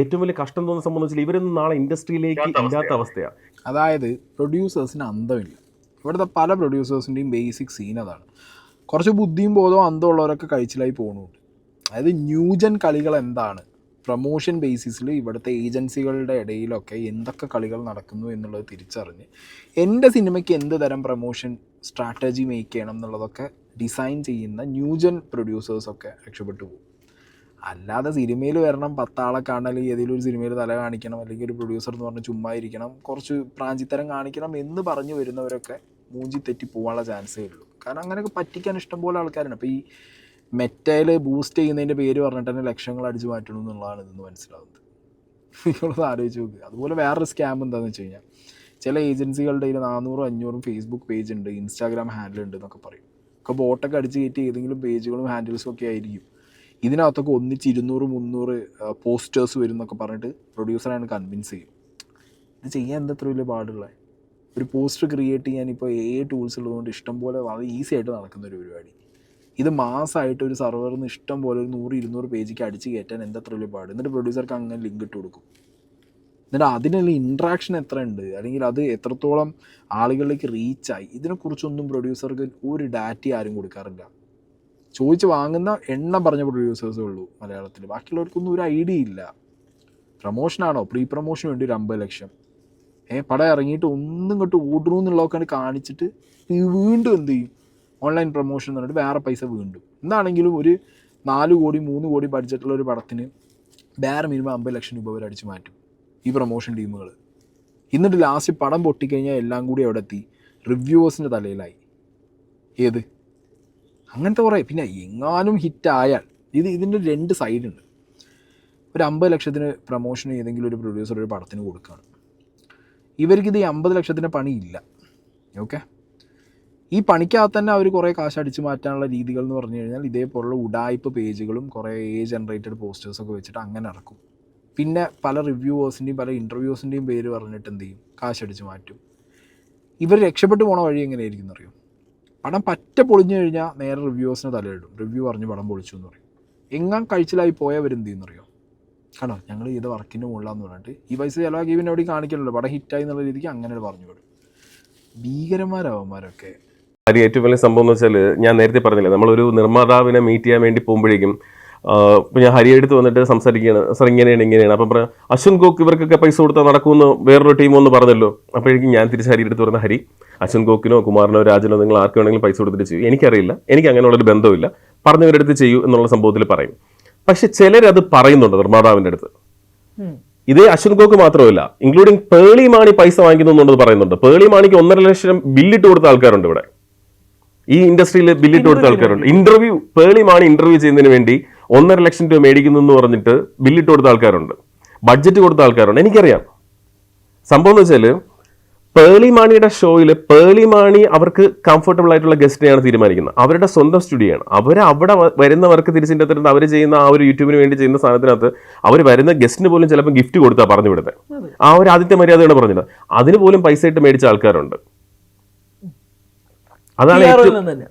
ഏറ്റവും വലിയ കഷ്ടം തോന്നുന്ന സംബന്ധിച്ചാൽ ഇവരൊന്നും നാളെ ഇൻഡസ്ട്രിയിലേക്ക് ഇല്ലാത്ത അവസ്ഥയാണ്. അതായത് പ്രൊഡ്യൂസേഴ്സിന് അന്തമില്ല. ഇവിടുത്തെ പല പ്രൊഡ്യൂസേഴ്സിൻ്റെയും ബേസിക് സീൻ അതാണ്. കുറച്ച് ബുദ്ധിയും ബോധവും അന്തമുള്ളവരൊക്കെ കഴിച്ചിലായി പോകുന്നുണ്ട്. അതായത് ന്യൂജൻ കളികൾ എന്താണ്, പ്രൊമോഷൻ ബേസിസിൽ ഇവിടുത്തെ ഏജൻസികളുടെ ഇടയിലൊക്കെ എന്തൊക്കെ കളികൾ നടക്കുന്നു എന്നുള്ളത് തിരിച്ചറിഞ്ഞ് എൻ്റെ സിനിമയ്ക്ക് എന്ത് തരം പ്രൊമോഷൻ സ്ട്രാറ്റജി മേക്ക് ചെയ്യണം എന്നുള്ളതൊക്കെ ഡിസൈൻ ചെയ്യുന്ന ന്യൂജൻ പ്രൊഡ്യൂസേഴ്സൊക്കെ രക്ഷപ്പെട്ടു പോകും. അല്ലാതെ സിനിമയിൽ വരണം, 10 ആളെ കാണൽ, ഏതെങ്കിലും ഒരു സിനിമയിൽ തല കാണിക്കണം, അല്ലെങ്കിൽ ഒരു പ്രൊഡ്യൂസർ എന്ന് പറഞ്ഞ് ചുമ്മാ ഇരിക്കണം, കുറച്ച് പ്രാഞ്ചിത്തരം കാണിക്കണം എന്ന് പറഞ്ഞു വരുന്നവരൊക്കെ മൂഞ്ചി തെറ്റി പോകാനുള്ള ചാൻസേ ഉള്ളൂ. കാരണം അങ്ങനെയൊക്കെ പറ്റിക്കാൻ ഇഷ്ടംപോലെ ആൾക്കാരാണ്. അപ്പോൾ ഈ മെറ്റയിൽ ബൂസ്റ്റ് ചെയ്യുന്നതിൻ്റെ പേര് പറഞ്ഞിട്ട് തന്നെ ലക്ഷങ്ങൾ അടിച്ച് മാറ്റണം എന്നുള്ളതാണ് ഇതെന്ന് മനസ്സിലാവുന്നത്. നിങ്ങളത് ആലോചിച്ച് നോക്കുക. അതുപോലെ വേറൊരു സ്കാം എന്താണെന്ന് വെച്ച് കഴിഞ്ഞാൽ, ചില ഏജൻസികളുടെ കയ്യിൽ 400-500 ഫേസ്ബുക്ക് പേജ് ഉണ്ട്, ഇൻസ്റ്റാഗ്രാം ഹാൻഡിൽ ഉണ്ട് എന്നൊക്കെ പറയും. ഒക്കെ ബോട്ടൊക്കെ അടിച്ച് കയറ്റി ഏതെങ്കിലും പേജുകളും ഹാൻഡിൽസും ഒക്കെ ആയിരിക്കും. ഇതിനകത്തൊക്കെ ഒന്നിച്ച് 200-300 പോസ്റ്റേഴ്സ് വരും എന്നൊക്കെ പറഞ്ഞിട്ട് പ്രൊഡ്യൂസറാണ് കൺവിൻസ് ചെയ്യും. ഇത് ചെയ്യാൻ എന്താ അത്ര വലിയ പാടുള്ളത്? ഒരു പോസ്റ്റർ ക്രിയേറ്റ് ചെയ്യാൻ ഇപ്പോൾ ടൂൾസ് ഉള്ളതുകൊണ്ട് ഇഷ്ടംപോലെ വളരെ ഈസി ആയിട്ട് നടക്കുന്ന ഒരു പരിപാടി. ഇത് മാസമായിട്ട് ഒരു സർവറിൽ നിന്ന് ഇഷ്ടം പോലെ ഒരു 100-200 പേജിക്ക് അടിച്ച് കയറ്റാൻ എന്താ അത്ര വലിയ പാട്? എന്നിട്ട് പ്രൊഡ്യൂസർക്ക് അങ്ങനെ ലിങ്ക് ഇട്ട് കൊടുക്കും. എന്നിട്ട് അതിനുള്ള ഇൻട്രാക്ഷൻ എത്ര ഉണ്ട്, അല്ലെങ്കിൽ അത് എത്രത്തോളം ആളുകളിലേക്ക് റീച്ചായി, ഇതിനെക്കുറിച്ചൊന്നും പ്രൊഡ്യൂസർക്ക് ഒരു ഡാറ്റ ആരും കൊടുക്കാറില്ല. ചോദിച്ച് വാങ്ങുന്ന എണ്ണം പറഞ്ഞ പ്രൊഡ്യൂസേഴ്സേ ഉള്ളൂ മലയാളത്തിൽ. ബാക്കിയുള്ളവർക്കൊന്നും ഒരു ഐഡിയ ഇല്ല. പ്രൊമോഷനാണോ, പ്രീ പ്രൊമോഷന് വേണ്ടി ഒരു 50 ലക്ഷം, പടം ഇറങ്ങിയിട്ട് ഒന്നും ഇങ്ങോട്ട് ഓടണമെന്നുള്ളതൊക്കെ കാണിച്ചിട്ട് വീണ്ടും എന്ത് ചെയ്യും, ഓൺലൈൻ പ്രൊമോഷൻ എന്ന് പറഞ്ഞിട്ട് വേറെ പൈസ വീണ്ടും. എന്താണെങ്കിലും ഒരു 4 കോടി 3 കോടി ബഡ്ജറ്റുള്ള ഒരു പടത്തിന് വേറെ മിനിമം 50 ലക്ഷം രൂപ വരെ അടിച്ച് മാറ്റും ഈ പ്രൊമോഷൻ ടീമുകൾ. എന്നിട്ട് ലാസ്റ്റ് പടം പൊട്ടിക്കഴിഞ്ഞാൽ എല്ലാം കൂടി അവിടെ എത്തി റിവ്യൂവേഴ്സിൻ്റെ തലയിലായി. ഏത് അങ്ങനത്തെ കുറേ. പിന്നെ എങ്ങാനും ഹിറ്റായാൽ ഇതിൻ്റെ 2 സൈഡുണ്ട്. ഒരു 50 ലക്ഷത്തിന് പ്രൊമോഷൻ ഏതെങ്കിലും ഒരു പ്രൊഡ്യൂസർ ഒരു പടത്തിന് കൊടുക്കുകയാണ്. ഇവർക്കിത് ഈ 50 ലക്ഷത്തിൻ്റെ പണിയില്ല. ഓക്കെ, ഈ പണിക്കകത്ത് തന്നെ അവർ കുറേ കാശ് അടിച്ചു മാറ്റാനുള്ള രീതികൾ എന്ന് പറഞ്ഞു കഴിഞ്ഞാൽ ഇതേപോലുള്ള ഉഡായ്പ് പേജുകളും കുറേ ജനറേറ്റഡ് പോസ്റ്റേഴ്സൊക്കെ വെച്ചിട്ട് അങ്ങനെ ഇറക്കും. പിന്നെ പല റിവ്യൂവേഴ്സിൻ്റെയും പല ഇൻ്റർവ്യൂസിൻ്റെയും പേര് പറഞ്ഞിട്ട് എന്ത് ചെയ്യും, കാശ് അടിച്ച് മാറ്റും. ഇവർ രക്ഷപ്പെട്ടു പോണ വഴി എങ്ങനെയായിരിക്കും എന്നറിയും? പടം പറ്റ പൊളിഞ്ഞു കഴിഞ്ഞാൽ നേരെ റിവ്യൂവേഴ്സിനെ തലയിടും. റിവ്യൂ പറഞ്ഞ് പടം പൊളിച്ചു എന്ന് പറയും. എങ്ങാൻ കഴിച്ചിലായി പോയവരെന്ത് ചെയ്യുന്നറിയോ? കണ്ടോ, ഞങ്ങൾ ചെയ്ത വർക്കിൻ്റെ മുകളിലാന്ന് പറഞ്ഞിട്ട് ഈ പൈസ ചിലവാക്കി പിന്നെ അവിടെ കാണിക്കണമല്ലോ, പടം ഹിറ്റായി എന്നുള്ള രീതിക്ക് അങ്ങനെ പറഞ്ഞു വിടും. ഭീകരന്മാരാവന്മാരൊക്കെ. ഹരി, ഏറ്റവും വലിയ സംഭവം എന്ന് വെച്ചാൽ, ഞാൻ നേരത്തെ പറഞ്ഞില്ലേ, നമ്മളൊരു നിർമ്മാതാവിനെ മീറ്റ് ചെയ്യാൻ വേണ്ടി പോകുമ്പോഴേക്കും ഇപ്പം ഞാൻ ഹരി എടുത്ത് വന്നിട്ട് സംസാരിക്കുകയാണ്, സാർ ഇങ്ങനെയാണ്. അപ്പം പറയാം, അശ്വന്ത് ഗോക്ക് ഇവർക്കൊക്കെ പൈസ കൊടുത്താൽ നടക്കുമെന്ന് വേറൊരു ടീമൊന്ന് പറഞ്ഞല്ലോ. അപ്പോഴേക്കും ഞാൻ തിരിച്ച് ഹരി എടുത്ത് പറഞ്ഞ, ഹരി, അശ്വന്ത് ഗോക്കിനോ കുമാറിനോ രാജനോ നിങ്ങൾ ആർക്ക് വേണമെങ്കിലും പൈസ കൊടുത്തിട്ട് ചെയ്യും, എനിക്കറിയില്ല, എനിക്ക് അങ്ങനെയുള്ളൊരു ബന്ധമില്ല, പറഞ്ഞവരടുത്ത് ചെയ്യൂ എന്നുള്ള സംഭവത്തിൽ പറയും. പക്ഷെ ചിലരത് പറയുന്നുണ്ട് നിർമ്മാതാവിൻ്റെ അടുത്ത്. ഇതേ അശ്വന്ത് ഗോക്ക് മാത്രമല്ല, ഇൻക്ലൂഡിങ് പേളി മാണി പൈസ വാങ്ങിക്കുന്നുണ്ടെന്ന് പറയുന്നുണ്ട്. പേളി മാണിക്ക് 1.5 ലക്ഷം ബില്ലിട്ട് കൊടുത്ത ആൾക്കാരുണ്ട് ഇവിടെ, ഈ ഇൻഡസ്ട്രിയിൽ ബില്ലിട്ട് കൊടുത്ത ആൾക്കാരുണ്ട്. പേളി മാണി ഇന്റർവ്യൂ ചെയ്യുന്നതിന് വേണ്ടി 1.5 ലക്ഷം രൂപ മേടിക്കുന്നു എന്ന് പറഞ്ഞിട്ട് ബില്ലിട്ട് കൊടുത്ത ആൾക്കാരുണ്ട്, ബഡ്ജറ്റ് കൊടുത്ത ആൾക്കാരുണ്ട്. എനിക്കറിയാം. സംഭവം എന്ന് വെച്ചാൽ, പേളി മാണിയുടെ ഷോയിൽ പേളി മാണി അവർക്ക് കംഫർട്ടബിൾ ആയിട്ടുള്ള ഗസ്റ്റിനെയാണ് തീരുമാനിക്കുന്നത്. അവരുടെ സ്വന്തം സ്റ്റുഡിയോ ആണ്. അവിടെ വരുന്നവർക്ക് തിരിച്ചിൻ്റെ അകത്ത് അവർ ചെയ്യുന്ന ആ ഒരു യൂട്യൂബിന് വേണ്ടി ചെയ്യുന്ന സാധനത്തിനകത്ത് അവർ വരുന്ന ഗസ്റ്റിന് പോലും ചിലപ്പോൾ ഗിഫ്റ്റ് കൊടുത്താൽ പറഞ്ഞു വിടുന്നത്. ആ ഒരു ആദ്യത്തെ മര്യാദയാണ് പറഞ്ഞത്. അതിന് പോലും പൈസ ഇട്ട് മേടിച്ച ആൾക്കാരുണ്ട്. അതാണ്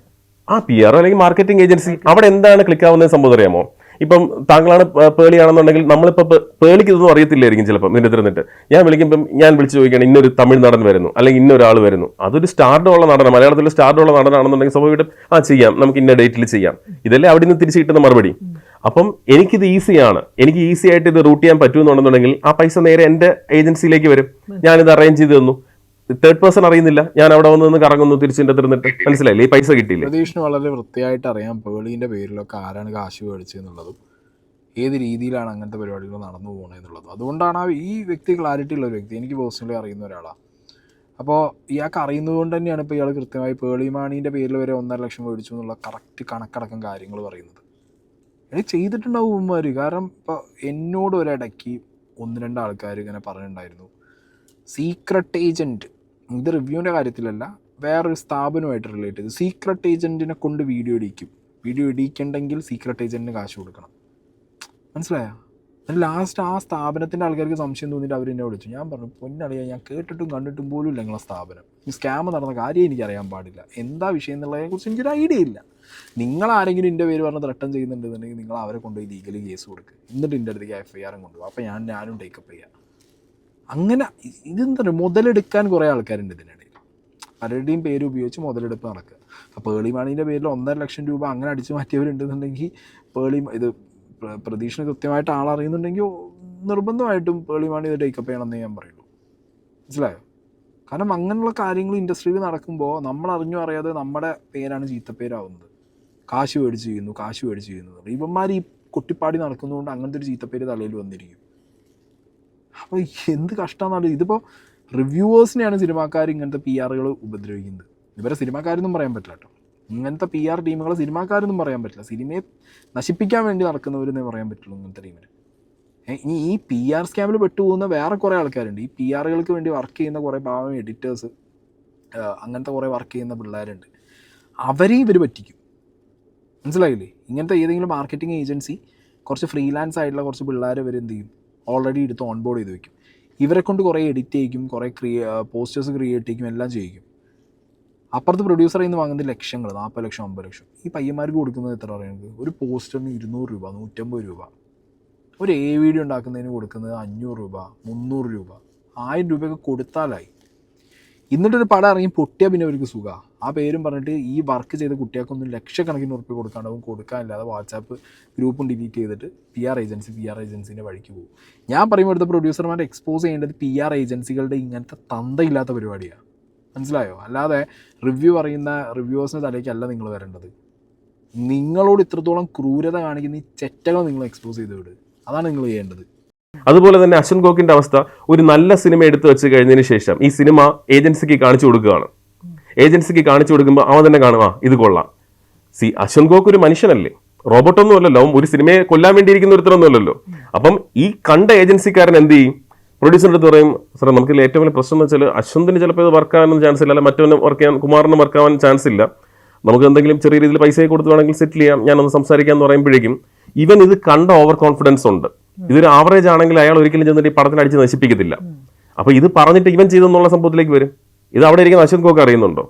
PR അല്ലെങ്കിൽ മാർക്കറ്റിംഗ് ഏജൻസി. അവിടെ എന്താണ് ക്ലിക്ക് ആവുന്ന സംഭവം അറിയാമോ? ഇപ്പം താങ്കളാണ് പേളിയാണെന്നുണ്ടെങ്കിൽ നമ്മളിപ്പോൾ പേളിക്ക് ഇതൊന്നും അറിയത്തില്ലായിരിക്കും ചിലപ്പം ഇതിൻ്റെ തിരുന്നിട്ട്. ഞാൻ വിളിക്കുമ്പം ഞാൻ വിളിച്ച് ചോദിക്കുകയാണ്, ഇന്നൊരു തമിഴ് നടൻ വരുന്നു അല്ലെങ്കിൽ ഇന്നൊരാൾ വരുന്നു, അതൊരു സ്റ്റാർഡം ഉള്ള നടനാണ്, മലയാളത്തിൽ സ്റ്റാർഡം ഉള്ള നടനാണെന്നുണ്ടെങ്കിൽ സ്വാഭാവികമായിട്ടും ചെയ്യാം, നമുക്ക് ഇന്ന ഡേറ്റിൽ ചെയ്യാം. ഇതല്ലേ അവിടെ നിന്ന് തിരിച്ച് കിട്ടുന്ന മറുപടി. അപ്പം എനിക്കിത് ഈസിയാണ്, എനിക്ക് ഈസി ആയിട്ട് ഇത് റൂട്ട് ചെയ്യാൻ പറ്റുമെന്നുണ്ടെന്നുണ്ടെങ്കിൽ ആ പൈസ നേരെ എൻ്റെ ഏജൻസിയിലേക്ക് വരും. ഞാനിത് അറേഞ്ച് ചെയ്ത് തന്നു. തേർഡ് പേഴ്സൺ അറിയുന്നില്ല, ഞാൻ അവിടെ വന്ന് കറങ്ങുന്നു, തിരിച്ചിട്ട് തിരുന്നിട്ട്. മനസ്സിലായില്ലേ? ഈ പൈസ കിട്ടിയില്ല. പ്രതീക്ഷിന് വളരെ വൃത്തിയായിട്ട് അറിയാം പേളീൻ്റെ പേരിലൊക്കെ ആരാണ് കാശ് മേടിച്ചതെന്നുള്ളതും ഏത് രീതിയിലാണ് അങ്ങനത്തെ പരിപാടികൾ നടന്നു പോകുന്നതെന്നുള്ളതും. അതുകൊണ്ടാണ് ഈ വ്യക്തി ക്ലാരിറ്റി ഉള്ള ഒരു വ്യക്തി. എനിക്ക് പേഴ്സണലി അറിയുന്ന ഒരാളാണ്. അപ്പോൾ ഇയാൾക്ക് അറിയുന്നത് കൊണ്ട് തന്നെയാണ് ഇപ്പോൾ ഇയാൾ കൃത്യമായി പേളി മാണീൻ്റെ പേരിൽ വരെ 1.5 ലക്ഷം മേടിച്ചു എന്നുള്ള കറക്റ്റ് കണക്കടക്കം കാര്യങ്ങൾ പറയുന്നത്. എനിക്ക് ചെയ്തിട്ടുണ്ടാവും ഉമ്മമാർ. കാരണം ഇപ്പോൾ എന്നോട് ഒരിടയ്ക്ക് 1-2 ആൾക്കാർ ഇങ്ങനെ പറഞ്ഞിട്ടുണ്ടായിരുന്നു, സീക്രട്ട് ഏജൻറ്റ്, ഇത് റിവ്യൂവിൻ്റെ കാര്യത്തിലല്ല, വേറൊരു സ്ഥാപനമായിട്ട് റിലേറ്റ് ചെയ്ത്, സീക്രട്ട് ഏജൻറ്റിനെ കൊണ്ട് വീഡിയോ ഇടിക്കണ്ടെങ്കിൽ സീക്രട്ട് ഏജൻറ്റിന് കാശ് കൊടുക്കണം. മനസ്സിലായോ? ലാസ്റ്റ് ആ സ്ഥാപനത്തിൻ്റെ ആൾക്കാർക്ക് സംശയം തോന്നിയിട്ട് അവരെന്നെ വിളിച്ചു. ഞാൻ പറഞ്ഞു, പൊന്നറിയാം, ഞാൻ കേട്ടിട്ടും കണ്ടിട്ടും പോലും ഇല്ല നിങ്ങളെ സ്ഥാപനം. ഈ സ്കാം നടന്ന കാര്യം എനിക്കറിയാൻ പാടില്ല, എന്താ വിഷയം എന്നുള്ളതിനെക്കുറിച്ച് എനിക്കൊരു ഐഡിയ ഇല്ല. നിങ്ങൾ ആരെങ്കിലും എൻ്റെ പേര് പറഞ്ഞ് ത്രട്ടൻ ചെയ്യുന്നുണ്ടെന്നുണ്ടെങ്കിൽ നിങ്ങൾ അവരെ കൊണ്ടുപോയി ലീഗലി കേസ് കൊടുക്കുക, എന്നിട്ട് എൻ്റെ അടുത്തേക്ക് FIR കൊണ്ടുപോകും. അപ്പോൾ ഞാനും ടേക്കപ്പ് ചെയ്യാം. അങ്ങനെ ഇതെന്താ പറയുക, മുതലെടുക്കാൻ കുറേ ആൾക്കാരുണ്ട് ഇതിനിടയിൽ. പലരുടെയും പേര് ഉപയോഗിച്ച് മുതലെടുപ്പ് നടക്കുക. അപ്പോൾ പേളി മാണീൻ്റെ പേരിൽ 1.5 ലക്ഷം രൂപ അങ്ങനെ അടിച്ചു മാറ്റിയവരുണ്ടെന്നുണ്ടെങ്കിൽ ഇത് പ്രതീക്ഷന് കൃത്യമായിട്ട് ആളറിയുന്നുണ്ടെങ്കിൽ നിർബന്ധമായിട്ടും പേളി മാണി ഇത് ടേക്കപ്പ് ചെയ്യണമെന്നേ ഞാൻ പറയുള്ളൂ. മനസ്സിലായോ? കാരണം അങ്ങനെയുള്ള കാര്യങ്ങൾ ഇൻഡസ്ട്രിയിൽ നടക്കുമ്പോൾ നമ്മൾ അറിഞ്ഞോ അറിയാതെ നമ്മുടെ പേരാണ് ചീത്തപ്പേരാവുന്നത്. കാശ് മേടിച്ച് ചെയ്യുന്നു. ഇവന്മാർ ഈ കൊട്ടിപ്പാടി നടക്കുന്നതുകൊണ്ട് അങ്ങനത്തെ ഒരു ചീത്തപ്പേര് തലയിൽ വന്നിരിക്കും. അപ്പോൾ എന്ത് കഷ്ടമെന്നാണ്. ഇതിപ്പോൾ റിവ്യൂവേഴ്സിനെയാണ് സിനിമാക്കാർ ഇങ്ങനത്തെ PR ഉപദ്രവിക്കുന്നത്. ഇവരെ സിനിമാക്കാരൊന്നും പറയാൻ പറ്റില്ല കേട്ടോ. ഇങ്ങനത്തെ PR ടീമുകളെ സിനിമാക്കാരൊന്നും പറയാൻ പറ്റില്ല. സിനിമയെ നശിപ്പിക്കാൻ വേണ്ടി നടക്കുന്നവരെന്നേ പറയാൻ പറ്റുള്ളൂ ഇങ്ങനത്തെ ടീമിന്. ഇനി ഈ PR സ്കാമിൽ പെട്ടുപോകുന്ന വേറെ കുറേ ആൾക്കാരുണ്ട്. ഈ PRകൾക്ക് വേണ്ടി വർക്ക് ചെയ്യുന്ന കുറേ പാവം എഡിറ്റേഴ്സ്, അങ്ങനത്തെ കുറേ വർക്ക് ചെയ്യുന്ന പിള്ളേരുണ്ട്. അവരെയും ഇവർ പറ്റിക്കും. മനസ്സിലായില്ലേ? ഇങ്ങനത്തെ ഏതെങ്കിലും മാർക്കറ്റിംഗ് ഏജൻസി കുറച്ച് ഫ്രീലാൻസ് ആയിട്ടുള്ള കുറച്ച് പിള്ളേർ ഇവർ എന്ത് ചെയ്യും, ഓൾറെഡി എടുത്ത് ഓൺബോർഡ് ചെയ്ത് വയ്ക്കും. ഇവരെ കൊണ്ട് കുറേ എഡിറ്റ് ചെയ്യിക്കും, കുറേ പോസ്റ്റേഴ്സ് ക്രിയേറ്റ് ചെയ്യിക്കും, എല്ലാം ചെയ്യിക്കും. അപ്പുറത്ത് പ്രൊഡ്യൂസറിൽ നിന്ന് വാങ്ങുന്നത് ലക്ഷങ്ങൾ, 40 ലക്ഷം 50 ലക്ഷം. ഈ പയ്യന്മാർക്ക് കൊടുക്കുന്നത് എത്ര പറയുന്നത്? ഒരു പോസ്റ്ററിന് 200 രൂപ, 150 രൂപ. ഒരു വീഡിയോ ഉണ്ടാക്കുന്നതിന് കൊടുക്കുന്നത് 500 രൂപ, 300 രൂപ, 1000 രൂപയൊക്കെ കൊടുത്താലായി. എന്നിട്ടൊരു പടം ഇറങ്ങി പൊട്ടിയാൽ പിന്നെ അവർക്ക് സുഖമാണ്. ആ പേരും പറഞ്ഞിട്ട് ഈ വർക്ക് ചെയ്ത കുട്ടികൾക്കൊന്നും ലക്ഷക്കണക്കിന് ഉറുപ്പിക കൊടുക്കാണ്ടാവും. കൊടുക്കാനില്ലാതെ വാട്സാപ്പ് ഗ്രൂപ്പും ഡിലീറ്റ് ചെയ്തിട്ട് PR ഏജൻസിൻ്റെ വഴിക്ക് പോകും. ഞാൻ പറയുമ്പോൾ അടുത്ത പ്രൊഡ്യൂസർമാരെ എക്സ്പോസ് ചെയ്യേണ്ടത് PR ഏജൻസികളുടെ ഇങ്ങനത്തെ തന്തയില്ലാത്ത പരിപാടിയാണ്. മനസ്സിലായോ? അല്ലാതെ റിവ്യൂ പറയുന്ന റിവ്യൂവേഴ്സിൻ്റെ തലയ്ക്കല്ല നിങ്ങൾ വരേണ്ടത്. നിങ്ങളോട് ഇത്രത്തോളം ക്രൂരത കാണിക്കുന്ന ഈ ചെറ്റകൾ നിങ്ങൾ എക്സ്പോസ് ചെയ്ത് വിടുക. അതാണ് നിങ്ങൾ ചെയ്യേണ്ടത്. അതുപോലെ തന്നെ അശ്വൻ ഗോക്കിന്റെ അവസ്ഥ, ഒരു നല്ല സിനിമ എടുത്തു വെച്ച് കഴിഞ്ഞതിന് ശേഷം ഈ സിനിമ ഏജൻസിക്ക് കാണിച്ചു കൊടുക്കുകയാണ്. ഏജൻസിക്ക് കാണിച്ചു കൊടുക്കുമ്പോൾ അവൻ തന്നെ കാണുക ഇത് കൊള്ളാം. അശ്വൻ ഗോക്ക് ഒരു മനുഷ്യനല്ലേ, റോബോട്ടൊന്നും അല്ലല്ലോ. ഒരു സിനിമയെ കൊല്ലാൻ വേണ്ടിയിരിക്കുന്ന ഒരുത്തരൊന്നും അല്ലല്ലോ. അപ്പം ഈ കണ്ട ഏജൻസിക്കാരൻ എന്ത് ചെയ്യും? പ്രൊഡ്യൂസറിൻ്റെ അടുത്ത് പറയും, സാറേ നമുക്ക് ഏറ്റവും വലിയ പ്രശ്നം എന്ന് വെച്ചാൽ അശ്വന്തിന് ചിലപ്പോൾ ഇത് വർക്ക് ആവാനൊന്നും ചാൻസ് ഇല്ല, അല്ല മറ്റവന് വർക്ക് ചെയ്യാൻ, കുമാറിന് വർക്ക് ആവാൻ ചാൻസ് ഇല്ല, നമുക്ക് എന്തെങ്കിലും ചെറിയ രീതിയിൽ പൈസ കൊടുത്ത് വേണമെങ്കിൽ സെറ്റിൽ ചെയ്യാം, ഞാനൊന്ന് സംസാരിക്കാമെന്ന് പറയുമ്പോഴേക്കും ഇവൻ ഇത് കണ്ട ഓവർ കോൺഫിഡൻസ് ഉണ്ട്. ഇതൊരു ആവറേജ് ആണെങ്കിൽ അയാൾ ഒരിക്കലും ചെന്നിട്ട് ഈ പടത്തിന് അടിച്ച് നശിപ്പിക്കത്തില്ല. അപ്പോൾ ഇത് പറഞ്ഞിട്ട് ഇവൻ ചെയ്തെന്നുള്ള സംഭവത്തിലേക്ക് വരും. ഇത് അവിടെ ഇരിക്കുന്ന അശ്വൻ ഗോക്ക് അറിയുന്നുണ്ടോ?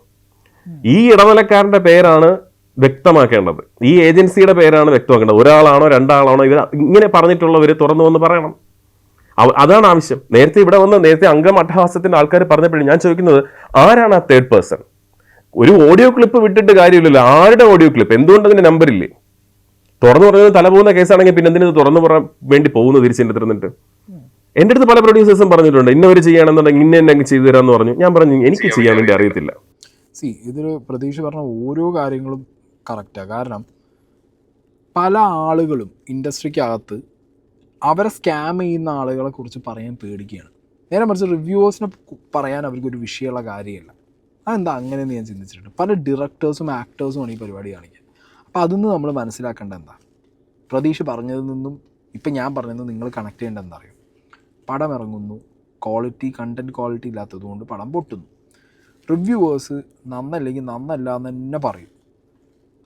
ഈ ഇടനിലക്കാരന്റെ പേരാണ് വ്യക്തമാക്കേണ്ടത്, ഈ ഏജൻസിയുടെ പേരാണ് വ്യക്തമാക്കേണ്ടത്. ഒരാളാണോ രണ്ടാളാണോ ഇവർ ഇങ്ങനെ പറഞ്ഞിട്ടുള്ളവർ തുറന്നു വന്ന് പറയണം. അതാണ് ആവശ്യം. നേരത്തെ അംഗം അട്ടഹാസത്തിന്റെ ആൾക്കാർ പറഞ്ഞപ്പോഴും ഞാൻ ചോദിക്കുന്നത്, ആരാണ് ആ തേർഡ് പേഴ്സൺ? ഒരു ഓഡിയോ ക്ലിപ്പ് വിട്ടിട്ട് കാര്യമില്ലല്ലോ. ആരുടെ ഓഡിയോ ക്ലിപ്പ്? എന്തുകൊണ്ട് അതിന്റെ നമ്പർ ഇല്ലേ? തുറന്നു പറയുന്നത് തല പോകുന്ന കേസാണെങ്കിൽ പിന്നെ എന്തിനു തുറന്നു പറയാൻ വേണ്ടി പോകുന്നു തിരിച്ചെന്നെ തിരുന്നിട്ട്? എൻ്റെ അടുത്ത് പല പ്രൊഡ്യൂസേഴ്സും പറഞ്ഞിട്ടുണ്ട്, ഇന്നവർ ചെയ്യുകയാണെന്നുണ്ടെങ്കിൽ ഇന്നെ ചെയ്തു തരാമെന്ന് പറഞ്ഞു. ഞാൻ പറഞ്ഞു എനിക്ക് ചെയ്യാൻ വേണ്ടി അറിയത്തില്ല. ഇതൊരു പ്രതീക്ഷ പറഞ്ഞ ഓരോ കാര്യങ്ങളും കറക്റ്റാണ്. കാരണം പല ആളുകളും ഇൻഡസ്ട്രിക്കകത്ത് അവരെ സ്കാം ചെയ്യുന്ന ആളുകളെ കുറിച്ച് പറയാൻ പേടിക്കുകയാണ്. നേരെ മറിച്ച് റിവ്യൂവേഴ്സിനെ പറയാൻ അവർക്കൊരു വിഷയമുള്ള കാര്യമല്ല. അതെന്താ അങ്ങനെയെന്ന് ഞാൻ ചിന്തിച്ചിട്ടുണ്ട്. പല ഡയറക്ടേഴ്സും ആക്ടേഴ്സും ആണ് ഈ പരിപാടി കാണിക്കുക. അപ്പോൾ അതിന്ന് നമ്മൾ മനസ്സിലാക്കേണ്ട എന്താ, പ്രതീക്ഷ പറഞ്ഞതിൽ നിന്നും ഇപ്പം ഞാൻ പറഞ്ഞത് നിങ്ങൾ കണക്ട് ചെയ്യേണ്ട എന്താ അറിയും? പടം ഇറങ്ങുന്നു, കണ്ടൻറ് ക്വാളിറ്റി ഇല്ലാത്തതുകൊണ്ട് പടം പൊട്ടുന്നു. റിവ്യൂവേഴ്സ് നന്നല്ലെങ്കിൽ നന്നല്ല എന്ന് തന്നെ പറയും.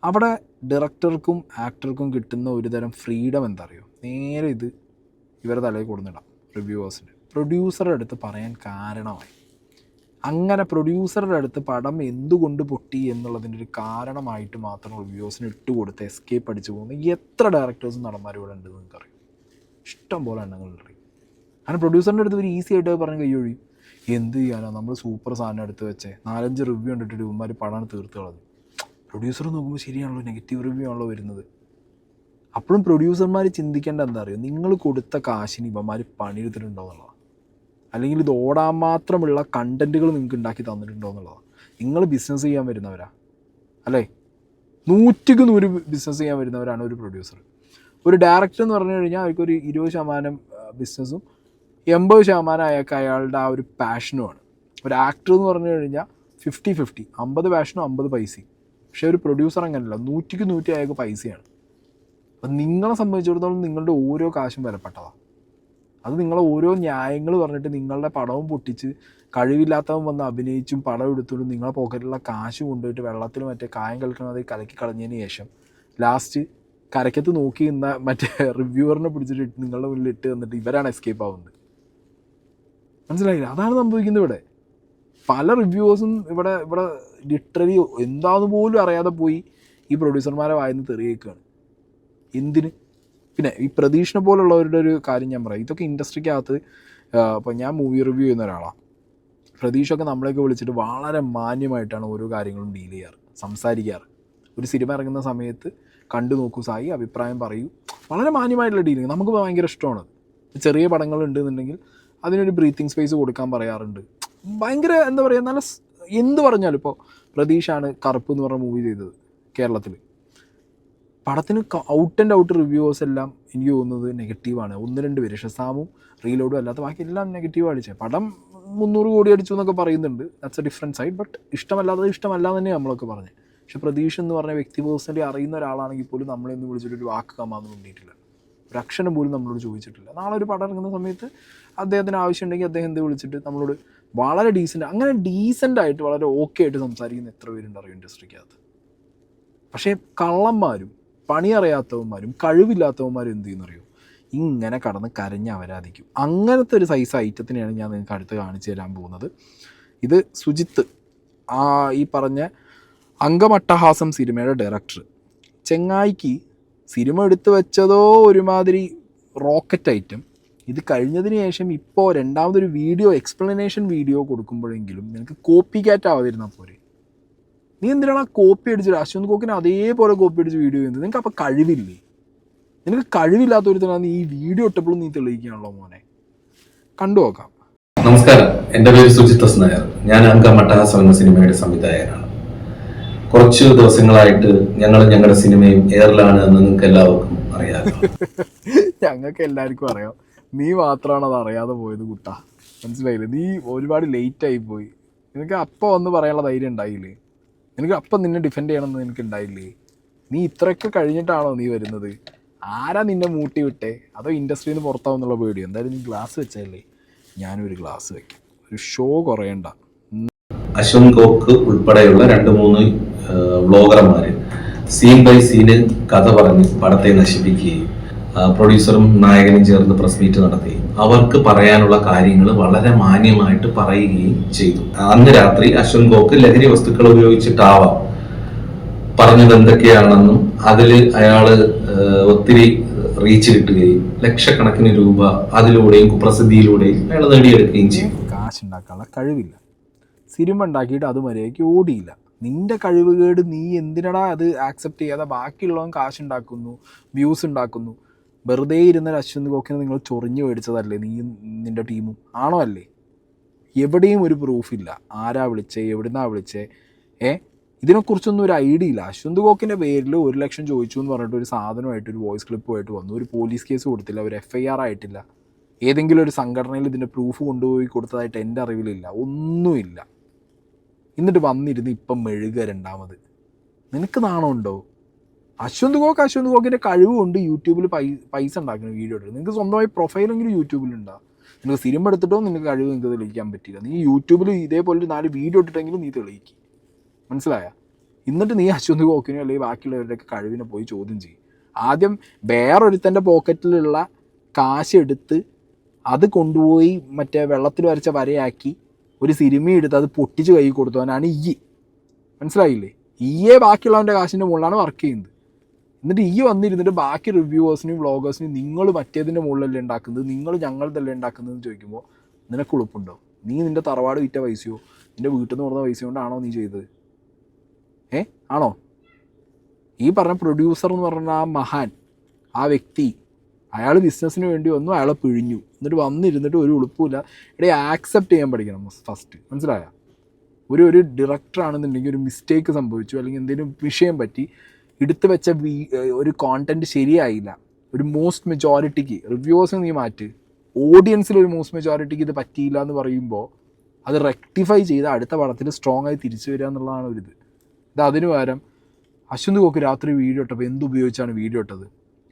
അവിടെ ഡയറക്ടർക്കും ആക്ടർക്കും കിട്ടുന്ന ഒരു തരം ഫ്രീഡം എന്താ അറിയോ? നേരെ ഇത് ഇവരുടെ തലയിൽ കൊടുന്നിടാം റിവ്യൂവേഴ്സിന്. പ്രൊഡ്യൂസറുടെ അടുത്ത് പറയാൻ കാരണമായി. അങ്ങനെ പ്രൊഡ്യൂസറുടെ അടുത്ത് പടം എന്തുകൊണ്ട് പൊട്ടി എന്നുള്ളതിൻ്റെ ഒരു കാരണമായിട്ട് മാത്രം റിവ്യൂവേഴ്സിന് ഇട്ടുകൊടുത്ത് എസ്കേപ്പ് അടിച്ചു പോകുന്ന എത്ര ഡയറക്ടേഴ്സും നടന്മാരും ഇവിടെ ഉണ്ടെന്ന് നിങ്ങൾക്കറിയും. ഇഷ്ടം പോലെ എണ്ണങ്ങളുണ്ട്. അങ്ങനെ പ്രൊഡ്യൂസറിൻ്റെ അടുത്ത് ഒരു ഈസി ആയിട്ട് പറഞ്ഞ് കൈയൊഴിയും. എന്ത് ചെയ്യാനാണ്, നമ്മൾ സൂപ്പർ സാധനം എടുത്ത് വെച്ചേ, 4-5 റിവ്യൂ കണ്ടിട്ട് ഇവന്മാർ പടമാണ് തീർത്ത് കളഞ്ഞു. പ്രൊഡ്യൂസർ നോക്കുമ്പോൾ ശരിയാണല്ലോ, നെഗറ്റീവ് റിവ്യൂ ആണല്ലോ വരുന്നത്. അപ്പോഴും പ്രൊഡ്യൂസർമാർ ചിന്തിക്കേണ്ട എന്താ അറിയോ? നിങ്ങൾ കൊടുത്ത കാശിന് ഇവന്മാർ പണിയെടുത്തിട്ടുണ്ടോ എന്നുള്ളതാണ്. അല്ലെങ്കിൽ ഇത് ഓടാൻ മാത്രമുള്ള കണ്ടൻറ്റുകൾ നിങ്ങൾക്ക് ഉണ്ടാക്കി തന്നിട്ടുണ്ടോ എന്നുള്ളതാണ്. നിങ്ങൾ ബിസിനസ് ചെയ്യാൻ വരുന്നവരാ അല്ലേ? 100% ബിസിനസ് ചെയ്യാൻ വരുന്നവരാണ് ഒരു പ്രൊഡ്യൂസർ. ഒരു ഡയറക്ടർ എന്ന് പറഞ്ഞു കഴിഞ്ഞാൽ അവർക്കൊരു 20% ബിസിനസ്സും 80% അയാൾക്ക് അയാളുടെ ആ ഒരു പാഷനുമാണ്. ഒരു ആക്ടർ എന്ന് പറഞ്ഞു കഴിഞ്ഞാൽ 50-50, 50 പാഷനും 50 പൈസയും. പക്ഷേ ഒരു പ്രൊഡ്യൂസർ അങ്ങനെയല്ല, 100% അയാൾക്ക് പൈസയാണ്. അപ്പം നിങ്ങളെ സംബന്ധിച്ചിടത്തോളം നിങ്ങളുടെ ഓരോ കാശും വിലപ്പെട്ടതാണ്. അത് നിങ്ങളെ ഓരോ ന്യായങ്ങൾ പറഞ്ഞിട്ട് നിങ്ങളുടെ പടവും പൊട്ടിച്ച് കഴിവില്ലാത്തവൻ വന്ന് അഭിനയിച്ചും പടം എടുത്തിട്ടും നിങ്ങളെ പോക്കറ്റിലുള്ള കാശ് കൊണ്ടുപോയിട്ട് വെള്ളത്തിൽ മറ്റേ കായം കളിക്കണത് കലക്കി കളഞ്ഞതിന് ശേഷം ലാസ്റ്റ് കരയ്ക്കത്ത് നോക്കി നിന്ന മറ്റേ റിവ്യൂവറിനെ പിടിച്ചിട്ട് നിങ്ങളുടെ മുന്നിൽ ഇട്ട് തന്നിട്ട് ഇവരാണ് എസ്കേപ്പ് ആവുന്നത്. മനസ്സിലായില്ല? അതാണ് സംഭവിക്കുന്നത് ഇവിടെ. പല റിവ്യൂവേഴ്സും ഇവിടെ ലിറ്ററലി എന്താന്ന് പോലും അറിയാതെ പോയി ഈ പ്രൊഡ്യൂസർമാരെ വായിന്ന് തെറിയേക്കുകയാണ്. എന്തിന്? പിന്നെ ഈ പ്രതീക്ഷനെ പോലുള്ളവരുടെ ഒരു കാര്യം ഞാൻ പറയാം. ഇതൊക്കെ ഇൻഡസ്ട്രിക്കകത്ത് അപ്പോൾ ഞാൻ മൂവി റിവ്യൂ ചെയ്യുന്ന ഒരാളാണ്. പ്രതീക്ഷയൊക്കെ നമ്മളെയൊക്കെ വിളിച്ചിട്ട് വളരെ മാന്യമായിട്ടാണ് ഓരോ കാര്യങ്ങളും ഡീൽ ചെയ്യാറ്, സംസാരിക്കാറ്. ഒരു സിനിമ ഇറങ്ങുന്ന സമയത്ത് കണ്ടു നോക്കൂ സായി, അഭിപ്രായം പറയൂ, വളരെ മാന്യമായിട്ടുള്ള ഡീലിങ്. നമുക്ക് ഭയങ്കര ഇഷ്ടമാണ്. ചെറിയ പടങ്ങളുണ്ട് എന്നുണ്ടെങ്കിൽ അതിനൊരു ബ്രീത്തിങ് സ്പേസ് കൊടുക്കാൻ പറയാറുണ്ട്. ഭയങ്കര എന്താ പറയുക, നല്ല എന്ത് പറഞ്ഞാലും ഇപ്പോൾ പ്രതീക്ഷയാണ് കറുപ്പ് എന്ന് പറഞ്ഞ മൂവി ചെയ്തത് കേരളത്തിൽ. പടത്തിന് ഔട്ട് ആൻഡ് ഔട്ട് റിവ്യൂവേഴ്സ് എല്ലാം എനിക്ക് തോന്നുന്നത് നെഗറ്റീവാണ്. 1-2 പേര്, ഷസാമും റീലോഡും അല്ലാത്ത ബാക്കി എല്ലാം നെഗറ്റീവ് അടിച്ചത്. പടം 300 കോടി അടിച്ചു എന്നൊക്കെ പറയുന്നുണ്ട്, that's a different side. But ഇഷ്ടമല്ലാത്തത് ഇഷ്ടമല്ല തന്നെ നമ്മളൊക്കെ പറഞ്ഞത്. പക്ഷെ പ്രതീക്ഷ എന്ന് പറഞ്ഞ വ്യക്തി പേഴ്സണലി അറിയുന്ന ഒരാളാണെങ്കിൽ പോലും നമ്മളെയൊന്നും വിളിച്ചിട്ടൊരു വാക്ക് കമാന്ന് വേണ്ടിയിട്ടില്ല, ഒരു അക്ഷരം പോലും നമ്മളോട് ചോദിച്ചിട്ടില്ല. നാളെ ഒരു പടം ഇറങ്ങുന്ന സമയത്ത് അദ്ദേഹത്തിന് ആവശ്യമുണ്ടെങ്കിൽ അദ്ദേഹം എന്ത് വിളിച്ചിട്ട് നമ്മളോട് വളരെ അങ്ങനെ ഡീസൻ്റായിട്ട് വളരെ ഓക്കെ ആയിട്ട് സംസാരിക്കുന്ന എത്ര പേരുണ്ടറിയും ഇൻഡസ്ട്രിക്കകത്ത്. പക്ഷേ കള്ളന്മാരും പണി അറിയാത്തവന്മാരും കഴിവില്ലാത്തവന്മാരും എന്ത് ചെയ്യുന്നറിയോ, ഇങ്ങനെ കടന്ന് കരഞ്ഞ് അവരാധിക്കും. അങ്ങനത്തെ ഒരു സൈസ് ഐറ്റത്തിനെയാണ് ഞാൻ നിങ്ങൾക്ക് അടുത്ത് കാണിച്ചു തരാൻ പോകുന്നത്. ഇത് സുജിത്ത്, ഈ പറഞ്ഞ അംഗമട്ടഹാസം സിനിമയുടെ ഡയറക്ടർ. ചെങ്ങായിക്ക് സിനിമ എടുത്തു വെച്ചതോ ഒരുമാതിരി റോക്കറ്റ് ഐറ്റം. ഇത് കഴിഞ്ഞതിന് ശേഷം ഇപ്പോൾ രണ്ടാമതൊരു വീഡിയോ, എക്സ്പ്ലനേഷൻ വീഡിയോ കൊടുക്കുമ്പോഴെങ്കിലും നിനക്ക് കോപ്പി ക്യാറ്റ് ആവാതിരുന്നാൽ പോരെ. നീ എന്തിനാണ് കോപ്പി അടിച്ചത്? അശ്വന്ത് കോക്കിനെ അതേപോലെ കോപ്പി അടിച്ച് വീഡിയോ ചെയ്യുന്നത്. നിനക്ക് അപ്പോൾ കഴിവില്ലേ? നിനക്ക് കഴിവില്ലാത്തൊരുത്തനാണ് ഈ വീഡിയോ ഇട്ടപ്പോഴും നീ തെളിയിക്കുകയാണല്ലോ മോനെ. കണ്ടു നോക്കാം. നമസ്കാരം, എൻ്റെ പേര് സുജിത്ത് എസ് നായർ. ഞാൻ അംഗമട്ടഹാസം എന്ന സിനിമയുടെ സംവിധായകനാണ്. കുറച്ച് ദിവസങ്ങളായിട്ട് ഞങ്ങളുടെ സിനിമയും എയറിലാണ് എന്ന് നിങ്ങൾക്ക് എല്ലാവർക്കും അറിയാം. ഞങ്ങൾക്ക് എല്ലാവർക്കും അറിയാം, നീ മാത്രമാണ് അത് അറിയാതെ പോയത് കുട്ടാ. മനസ്സിലായില്ലേ? നീ ഒരുപാട് ലേറ്റായി പോയി. നിനക്ക് അപ്പം വന്ന് പറയാനുള്ള ധൈര്യം ഉണ്ടായില്ലേ? നിനക്ക് അപ്പം നിന്നെ ഡിഫെൻഡ് ചെയ്യണമെന്ന് നിനക്ക് ഉണ്ടായില്ലേ? നീ ഇത്രയൊക്കെ കഴിഞ്ഞിട്ടാണോ നീ വരുന്നത്? ആരാ നിന്നെ മൂട്ടി വിട്ടേ? അതോ ഇൻഡസ്ട്രിയിൽ നിന്ന് പുറത്താവുന്നുള്ള പേടിയോ? എന്തായാലും നീ ഗ്ലാസ് വെച്ചല്ലേ, ഞാനൊരു ഗ്ലാസ് വെക്കാം. ഒരു ഷോ കുറയണ്ട. അശ്വന്ത് കോക്ക് ഉൾപ്പെടെയുള്ള 2-3 വ്ളോഗർമാർ സീൻ ബൈ സീന് കഥ പറഞ്ഞ് പടത്തെ നശിപ്പിക്കുകയും പ്രൊഡ്യൂസറും നായകനും ചേർന്ന് പ്രസ് മീറ്റ് നടത്തുകയും അവർക്ക് പറയാനുള്ള കാര്യങ്ങൾ വളരെ മാന്യമായിട്ട് പറയുകയും ചെയ്തു. അന്ന് രാത്രി അശ്വന്ത് കോക്ക് ലഹരി വസ്തുക്കൾ ഉപയോഗിച്ചിട്ടാവാം പറഞ്ഞത് എന്തൊക്കെയാണെന്നും അതിൽ അയാള് ഒത്തിരി റീച്ച് കിട്ടുകയും ലക്ഷക്കണക്കിന് രൂപ അതിലൂടെയും കുപ്രസിദ്ധിയിലൂടെയും അയാൾ നേടിയെടുക്കുകയും ചെയ്യും. കാശുണ്ടാക്കാനുള്ള കഴിവില്ല, സിനിമ ഉണ്ടാക്കിയിട്ട് അത് മര്യാദയ്ക്ക് ഓടിയില്ല. നിന്റെ കഴിവുകേട് നീ എന്തിനടാ അത് ആക്സെപ്റ്റ് ചെയ്യാതെ ബാക്കിയുള്ളവൻ കാശുണ്ടാക്കുന്നു, വ്യൂസ് ഉണ്ടാക്കുന്നു? വെറുതെ ഇരുന്ന അശ്വന്ത് കോക്കിനെ നിങ്ങൾ ചൊറിഞ്ഞു മേടിച്ചതല്ലേ നീ നിൻ്റെ ടീമും? ആണോ അല്ലേ? എവിടെയും ഒരു പ്രൂഫില്ല, ആരാ വിളിച്ചേ, എവിടുന്നാ വിളിച്ചേ, ഇതിനെക്കുറിച്ചൊന്നും ഒരു ഐഡിയ ഇല്ല. അശ്വന്ത് കോക്കിൻ്റെ പേരിൽ 1 ലക്ഷം ചോദിച്ചു എന്ന് പറഞ്ഞിട്ട് ഒരു സാധനമായിട്ട്, ഒരു വോയിസ് ക്ലിപ്പുമായിട്ട് വന്നു. ഒരു പോലീസ് കേസ് കൊടുത്തില്ല, ഒരു FIR ആയിട്ടില്ല. ഏതെങ്കിലും ഒരു സംഘടനയിൽ ഇതിൻ്റെ പ്രൂഫ് കൊണ്ടുപോയി കൊടുത്തതായിട്ട് എൻ്റെ അറിവിലില്ല, ഒന്നുമില്ല. എന്നിട്ട് വന്നിരുന്ന് ഇപ്പം മെഴുക രണ്ടാമത്. നിനക്ക് നാണമുണ്ടോ? അശ്വന്ത് കോക്കിൻ്റെ കഴിവുകൊണ്ട് യൂട്യൂബിൽ പൈസ ഉണ്ടാക്കുന്ന വീഡിയോ എടുക്കും. നിങ്ങൾക്ക് സ്വന്തമായി പ്രൊഫൈലെങ്കിലും യൂട്യൂബിലുണ്ടോ? നിനക്ക് സിനിമ എടുത്തിട്ടോ നിനക്ക് കഴിവ് നിങ്ങൾക്ക് തെളിയിക്കാൻ പറ്റില്ല. നീ യൂട്യൂബിൽ ഇതേപോലെ 4 വീഡിയോ ഇട്ടിട്ടെങ്കിലും നീ തെളിയിക്കും. മനസ്സിലായ? എന്നിട്ട് നീ അശ്വന്ത് കോക്കിനോ അല്ലെങ്കിൽ ബാക്കിയുള്ളവരുടെയൊക്കെ കഴിവിനെ പോയി ചോദ്യം ചെയ്യും. ആദ്യം വേറൊരുത്തൻ്റെ പോക്കറ്റിലുള്ള കാശ് എടുത്ത് അത് കൊണ്ടുപോയി മറ്റേ വെള്ളത്തിൽ വരച്ച വരയാക്കി ഒരു സിനിമ എടുത്ത് അത് പൊട്ടിച്ച് കൈ കൊടുത്തവനാണ് ഈ. മനസ്സിലായില്ലേ? ഈയെ ബാക്കിയുള്ളവൻ്റെ കാശിൻ്റെ മുകളിലാണ് വർക്ക് ചെയ്യുന്നത്. എന്നിട്ട് ഈ വന്നിരുന്നിട്ട് ബാക്കി റിവ്യൂവേഴ്സിനും വ്ളോഗേഴ്സിനും നിങ്ങൾ മറ്റേതിൻ്റെ മുകളിലല്ലേ ഉണ്ടാക്കുന്നത്, നിങ്ങൾ ഞങ്ങളതല്ലേ ഉണ്ടാക്കുന്നതെന്ന് ചോദിക്കുമ്പോൾ നിനക്ക് ഉളുപ്പുണ്ടോ? നീ നിൻ്റെ തറവാട് വിറ്റ പൈസയോ നിൻ്റെ വീട്ടിൽ നിന്ന് കൊടുത്ത പൈസ കൊണ്ടാണോ നീ ചെയ്തത്? ആണോ? ഈ പറഞ്ഞ പ്രൊഡ്യൂസർ എന്ന് പറഞ്ഞ ആ മഹാൻ, ആ വ്യക്തി, അയാൾ ബിസിനസ്സിന് വേണ്ടി വന്നു, അയാളെ പിഴിഞ്ഞു. എന്നിട്ട് വന്നിരുന്നിട്ട് ഒരു ഉളുപ്പില്ല. ഇടയിൽ ആക്സെപ്റ്റ് ചെയ്യാൻ പഠിക്കണം ഫസ്റ്റ്. മനസ്സിലായ? ഒരു ഡയറക്ടറാണെന്നുണ്ടെങ്കിൽ ഒരു മിസ്റ്റേക്ക് സംഭവിച്ചു, അല്ലെങ്കിൽ എന്തെങ്കിലും വിഷയം പറ്റി, എടുത്തു വെച്ച ഒരു കോണ്ടൻറ്റ് ശരിയായില്ല, ഒരു മോസ്റ്റ് മെജോറിറ്റിക്ക്, റിവ്യൂവേഴ്സിന് നീ മാറ്റ്, ഓഡിയൻസിൽ ഒരു മോസ്റ്റ് മെജോറിറ്റിക്ക് ഇത് പറ്റിയില്ല എന്ന് പറയുമ്പോൾ അത് റെക്ടിഫൈ ചെയ്ത് അടുത്ത പടത്തിൽ സ്ട്രോങ് ആയി തിരിച്ചു വരിക എന്നുള്ളതാണ് ഒരിത്. ഇത് അതിന് പകരം അശ്വന്ത് കോക്ക് രാത്രി വീഡിയോ ഇട്ടപ്പോൾ എന്തുപയോഗിച്ചാണ് വീഡിയോ ഇട്ടത്?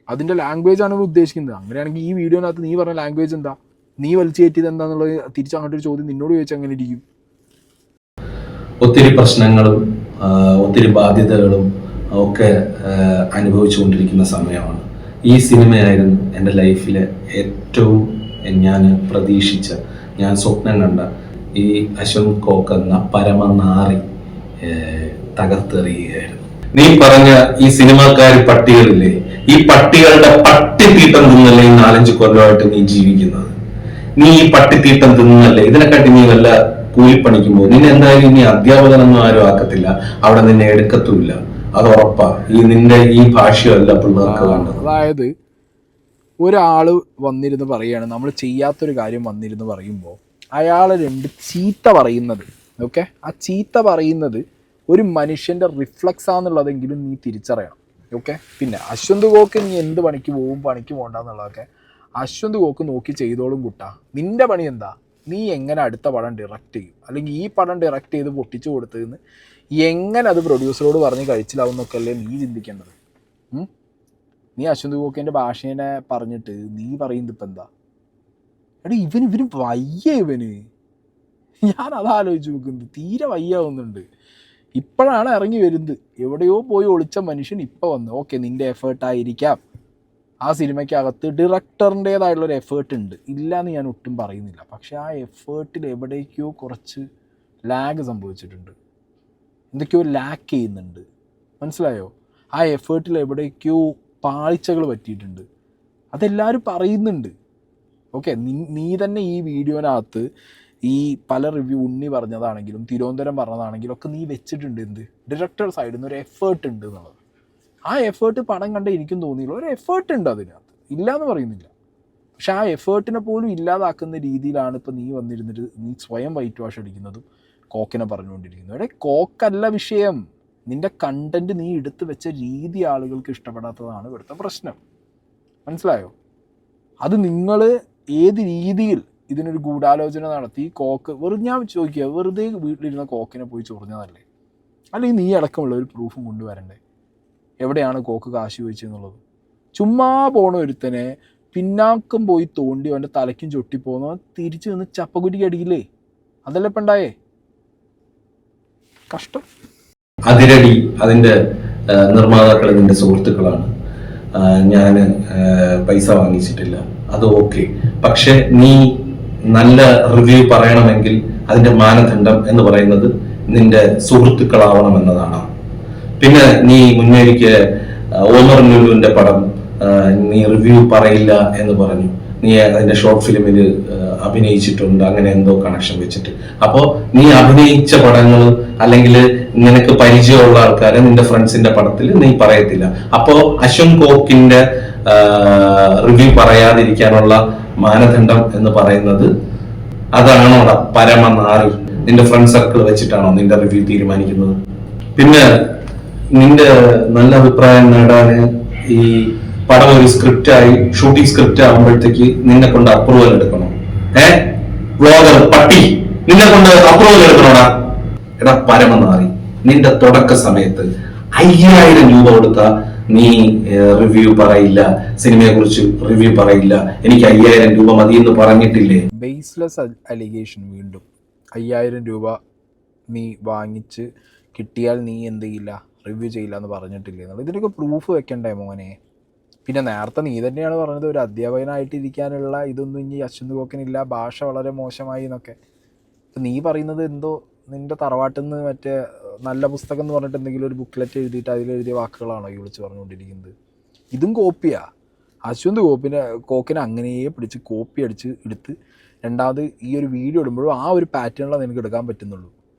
അതിൻ്റെ ലാംഗ്വേജാണ് ഉദ്ദേശിക്കുന്നത്. അങ്ങനെയാണെങ്കിൽ ഈ വീഡിയോനകത്ത് നീ പറഞ്ഞ ലാംഗ്വേജ് എന്താ, നീ വലിച്ചു കയറ്റിയത് എന്താണെന്നുള്ളത് തിരിച്ച് അങ്ങോട്ടൊരു ചോദ്യം നിന്നോട് ചോദിച്ചാൽ അങ്ങനെ ഇരിക്കും. ഒത്തിരി പ്രശ്നങ്ങളും ഒത്തിരി ബാധ്യതകളും ഒക്കെ അനുഭവിച്ചുകൊണ്ടിരിക്കുന്ന സമയമാണ്. ഈ സിനിമയായിരുന്നു എൻ്റെ ലൈഫിലെ ഏറ്റവും ഞാൻ പ്രതീക്ഷിച്ച, ഞാൻ സ്വപ്നം കണ്ട ഈ അശ്വന്ത് കോക്ക് എന്ന പരമനാറി തകർത്തെറിയുകയായിരുന്നു. നീ പറഞ്ഞ ഈ സിനിമാക്കാർ പട്ടികളില്ലേ, ഈ പട്ടികളുടെ പട്ടിത്തീട്ടം തിന്നല്ലേ 4-5 കൊല്ലമായിട്ട് നീ ജീവിക്കുന്നത്. നീ ഈ പട്ടിത്തീട്ടം തിന്നല്ലേ, ഇതിനെക്കാട്ടി നീ വല്ല കൂലിപ്പണിക്കും പോകും. നിന്നെ എന്തായാലും ഇനി അധ്യാപകനൊന്നും ആരും ആക്കത്തില്ല, അവിടെ നിന്നെ എടുക്കത്തുമില്ല, അത് ഉറപ്പാ. നിന്റെ ഈ ഭാഷയല്ല പിള്ളേർക്ക് വേണ്ടത്. അതായത് ഒരാൾ വന്നിരുന്ന് പറയുകയാണ്, നമ്മൾ ചെയ്യാത്തൊരു കാര്യം വന്നിരുന്ന് പറയുമ്പോൾ അയാൾ രണ്ട് ചീത്ത പറയുന്നത്, ഓക്കെ, ആ ചീത്ത പറയുന്നത് ഒരു മനുഷ്യൻ്റെ റിഫ്ലക്സ് ആണെന്നുള്ളതെങ്കിലും നീ തിരിച്ചറിയണം, ഓക്കെ. പിന്നെ അശ്വന്ത് ഗോക്ക് നീ എന്ത് പണിക്ക് പോവും, പണിക്ക് പോകണ്ടെന്നുള്ളതൊക്കെ അശ്വന്ത് ഗോക്ക് നോക്കി ചെയ്തോളും കുട്ടാ. നിൻ്റെ പണി എന്താ, നീ എങ്ങനെ അടുത്ത പടം ഡയറക്റ്റ് ചെയ്യും, അല്ലെങ്കിൽ ഈ പടം ഡയറക്റ്റ് ചെയ്ത് പൊട്ടിച്ചു കൊടുത്തതെന്ന് എങ്ങനെ അത് പ്രൊഡ്യൂസറോട് പറഞ്ഞ് കഴിച്ചിലാവും എന്നൊക്കെ അല്ലേ നീ ചിന്തിക്കേണ്ടത്. നീ അശ്വന്ത് ഗോക്കിൻ്റെ ഭാഷേനെ പറഞ്ഞിട്ട് നീ പറയുന്നത് ഇപ്പം എന്താ? എടാ ഇവന് വയ്യ, ഞാൻ അതാലോചിച്ച് നോക്കുന്നത്, തീരെ വയ്യാവുന്നുണ്ട്. ഇപ്പോഴാണ് ഇറങ്ങി വരുന്നത്, എവിടെയോ പോയി ഒളിച്ച മനുഷ്യൻ ഇപ്പോൾ വന്നു. ഓക്കെ, നിൻ്റെ എഫേർട്ടായിരിക്കാം, ആ സിനിമയ്ക്കകത്ത് ഡയറക്ടറിൻ്റേതായിട്ടുള്ളൊരു എഫേർട്ട് ഉണ്ട്, ഇല്ല എന്ന് ഞാൻ ഒട്ടും പറയുന്നില്ല. പക്ഷേ ആ എഫേർട്ടിൽ എവിടേക്കോ കുറച്ച് ലാഗ് സംഭവിച്ചിട്ടുണ്ട്, എന്തൊക്കെയോ ലാക്ക് ചെയ്യുന്നുണ്ട്, മനസ്സിലായോ? ആ എഫേർട്ടിൽ എവിടേക്കോ പാളിച്ചകൾ പറ്റിയിട്ടുണ്ട്, അതെല്ലാവരും പറയുന്നുണ്ട്. ഓക്കെ, നീ തന്നെ ഈ വീഡിയോനകത്ത് ഈ പല റിവ്യൂ ഉണ്ണി പറഞ്ഞതാണെങ്കിലും തിരുവനന്തപുരം പറഞ്ഞതാണെങ്കിലും ഒക്കെ നീ വെച്ചിട്ടുണ്ട്, എന്ത് ഡയറക്ടർ സൈഡിൽ നിന്ന് ഒരു എഫേർട്ട് ഉണ്ട് എന്നുള്ളത്. ആ എഫേർട്ട് പടം കണ്ട എനിക്കും തോന്നിയില്ല, ഒരു എഫേർട്ട് ഉണ്ട് അതിനകത്ത്, ഇല്ല എന്ന് പറയുന്നില്ല. പക്ഷെ ആ എഫേർട്ടിനെ പോലും ഇല്ലാതാക്കുന്ന രീതിയിലാണ് ഇപ്പം നീ വന്നിരുന്നിട്ട് നീ സ്വയം വൈറ്റ് വാഷ് അടിക്കുന്നതും കോക്കിനെ പറഞ്ഞുകൊണ്ടിരിക്കുന്നത്. ഇവിടെ കോക്കല്ല വിഷയം, നിൻ്റെ കണ്ടൻറ്റ് നീ എടുത്തു വെച്ച രീതി ആളുകൾക്ക് ഇഷ്ടപ്പെടാത്തതാണ് ഇവിടുത്തെ പ്രശ്നം, മനസ്സിലായോ? അത് നിങ്ങൾ ഏത് രീതിയിൽ ഇതിനൊരു ഗൂഢാലോചന നടത്തി കോക്ക് ഞാൻ ചോദിക്കുക, വെറുതെ വീട്ടിലിരുന്ന കോക്കിനെ പോയി ചൊറിഞ്ഞതല്ലേ? അല്ലെങ്കിൽ നീ അടക്കമുള്ള ഒരു പ്രൂഫും കൊണ്ടുവരണ്ടേ? എവിടെയാണ് കോക്ക് കാശ് ചോദിച്ചെന്നുള്ളത്? ചുമ്മാ പോണ ഒരുത്തനെ പിന്നാക്കം പോയി തോണ്ടി അവൻ്റെ തലയ്ക്കും ചൊട്ടിപ്പോകുന്ന തിരിച്ചു നിന്ന് ചപ്പകുറ്റിക്ക് അടിക്കില്ലേ? അതല്ലേ ഇപ്പം ഉണ്ടായേ? കഷ്ടം. അതിരടി അതിന്റെ നിർമ്മാതാക്കൾ നിന്റെ സുഹൃത്തുക്കളാണ്, ഞാൻ പൈസ വാങ്ങിച്ചിട്ടില്ല, അത് ഓക്കെ. പക്ഷെ നീ നല്ല റിവ്യൂ പറയണമെങ്കിൽ അതിന്റെ മാനദണ്ഡം എന്ന് പറയുന്നത് നിന്റെ സുഹൃത്തുക്കളാവണം എന്നതാണ്. പിന്നെ നീ മുന്നേക്ക് ഓമർ ലുലുവിന്റെ പടം നീ റിവ്യൂ പറയില്ല എന്ന് പറഞ്ഞു, നീ അതിന്റെ ഷോർട്ട് ഫിലിമിൽ അഭിനയിച്ചിട്ടുണ്ട്, അങ്ങനെ എന്തോ കണക്ഷൻ വെച്ചിട്ട്. അപ്പോ നീ അഭിനയിച്ച പടങ്ങൾ അല്ലെങ്കിൽ നിനക്ക് പരിചയമുള്ള ആൾക്കാരെ നിന്റെ ഫ്രണ്ട്സിന്റെ പടത്തിൽ നീ പറയത്തില്ല. അപ്പോ അശ്വന്ത് കോക്കിന്റെ റിവ്യൂ പറയാതിരിക്കാനുള്ള മാനദണ്ഡം എന്ന് പറയുന്നത് അതാണോടാ പരമനാറി? നിന്റെ ഫ്രണ്ട് സർക്കിൾ വെച്ചിട്ടാണോ നിന്റെ റിവ്യൂ തീരുമാനിക്കുന്നത്? പിന്നെ നിന്റെ നല്ല അഭിപ്രായം നേടാന് ഈ പടം ഒരു സ്ക്രിപ്റ്റായി ഷൂട്ടിംഗ് സ്ക്രിപ്റ്റ് ആകുമ്പോഴത്തേക്ക് നിന്നെ കൊണ്ട് അപ്രൂവൽ എടുക്കണം. വ്ളോഗർ പട്ടി, നിന്നെ കൊണ്ട് അപ്രൂവൽ എടുക്കണോടാ? എടാ പരമനാറി, നിന്റെ തുടക്ക സമയത്ത് 5000 രൂപ കൊടുത്ത നീ റിവ്യൂ പറയില്ല, സിനിമയെ കുറിച്ച് റിവ്യൂ പറയില്ല, എനിക്ക് 5000 രൂപ മതി എന്ന് പറഞ്ഞിട്ടില്ലേ? Baseless allegation. വീണ്ടും 5000 രൂപ നീ വാങ്ങിച്ച് കിട്ടിയാൽ നീ എന്ത് ചെയ്യില്ല, റിവ്യൂ ചെയ്യില്ല എന്ന് പറഞ്ഞിട്ടില്ലേ എന്നുള്ളത്. ഇതിനൊക്കെ പ്രൂഫ് വെക്കണ്ടേ മോനെ? പിന്നെ നേരത്തെ നീ തന്നെയാണ് പറഞ്ഞത് ഒരു അധ്യാപകനായിട്ടിരിക്കാനുള്ള ഇതൊന്നും ഇനി അശ്വന്ത് കോക്കിനില്ല, ഭാഷ വളരെ മോശമായി എന്നൊക്കെ. ഇപ്പം നീ പറയുന്നത് എന്തോ നിൻ്റെ തറവാട്ടിൽ നിന്ന് മറ്റേ നല്ല പുസ്തകം എന്ന് പറഞ്ഞിട്ട് എന്തെങ്കിലും ഒരു ബുക്ക്ലെറ്റ് എഴുതിയിട്ട് അതിലെഴുതിയ വാക്കുകളാണോ ഈ വിളിച്ച് പറഞ്ഞുകൊണ്ടിരിക്കുന്നത്? ഇതും കോപ്പിയാ. അശ്വന്ത് കോക്കിനെ അങ്ങനെയേ പിടിച്ച് കോപ്പി അടിച്ച് എടുത്ത് രണ്ടാമത് ഈ ഒരു വീഡിയോ ഇടുമ്പോഴും ആ ഒരു പാറ്റേണിലാണ് നിനക്ക് എടുക്കാൻ പറ്റുന്നുള്ളൂ.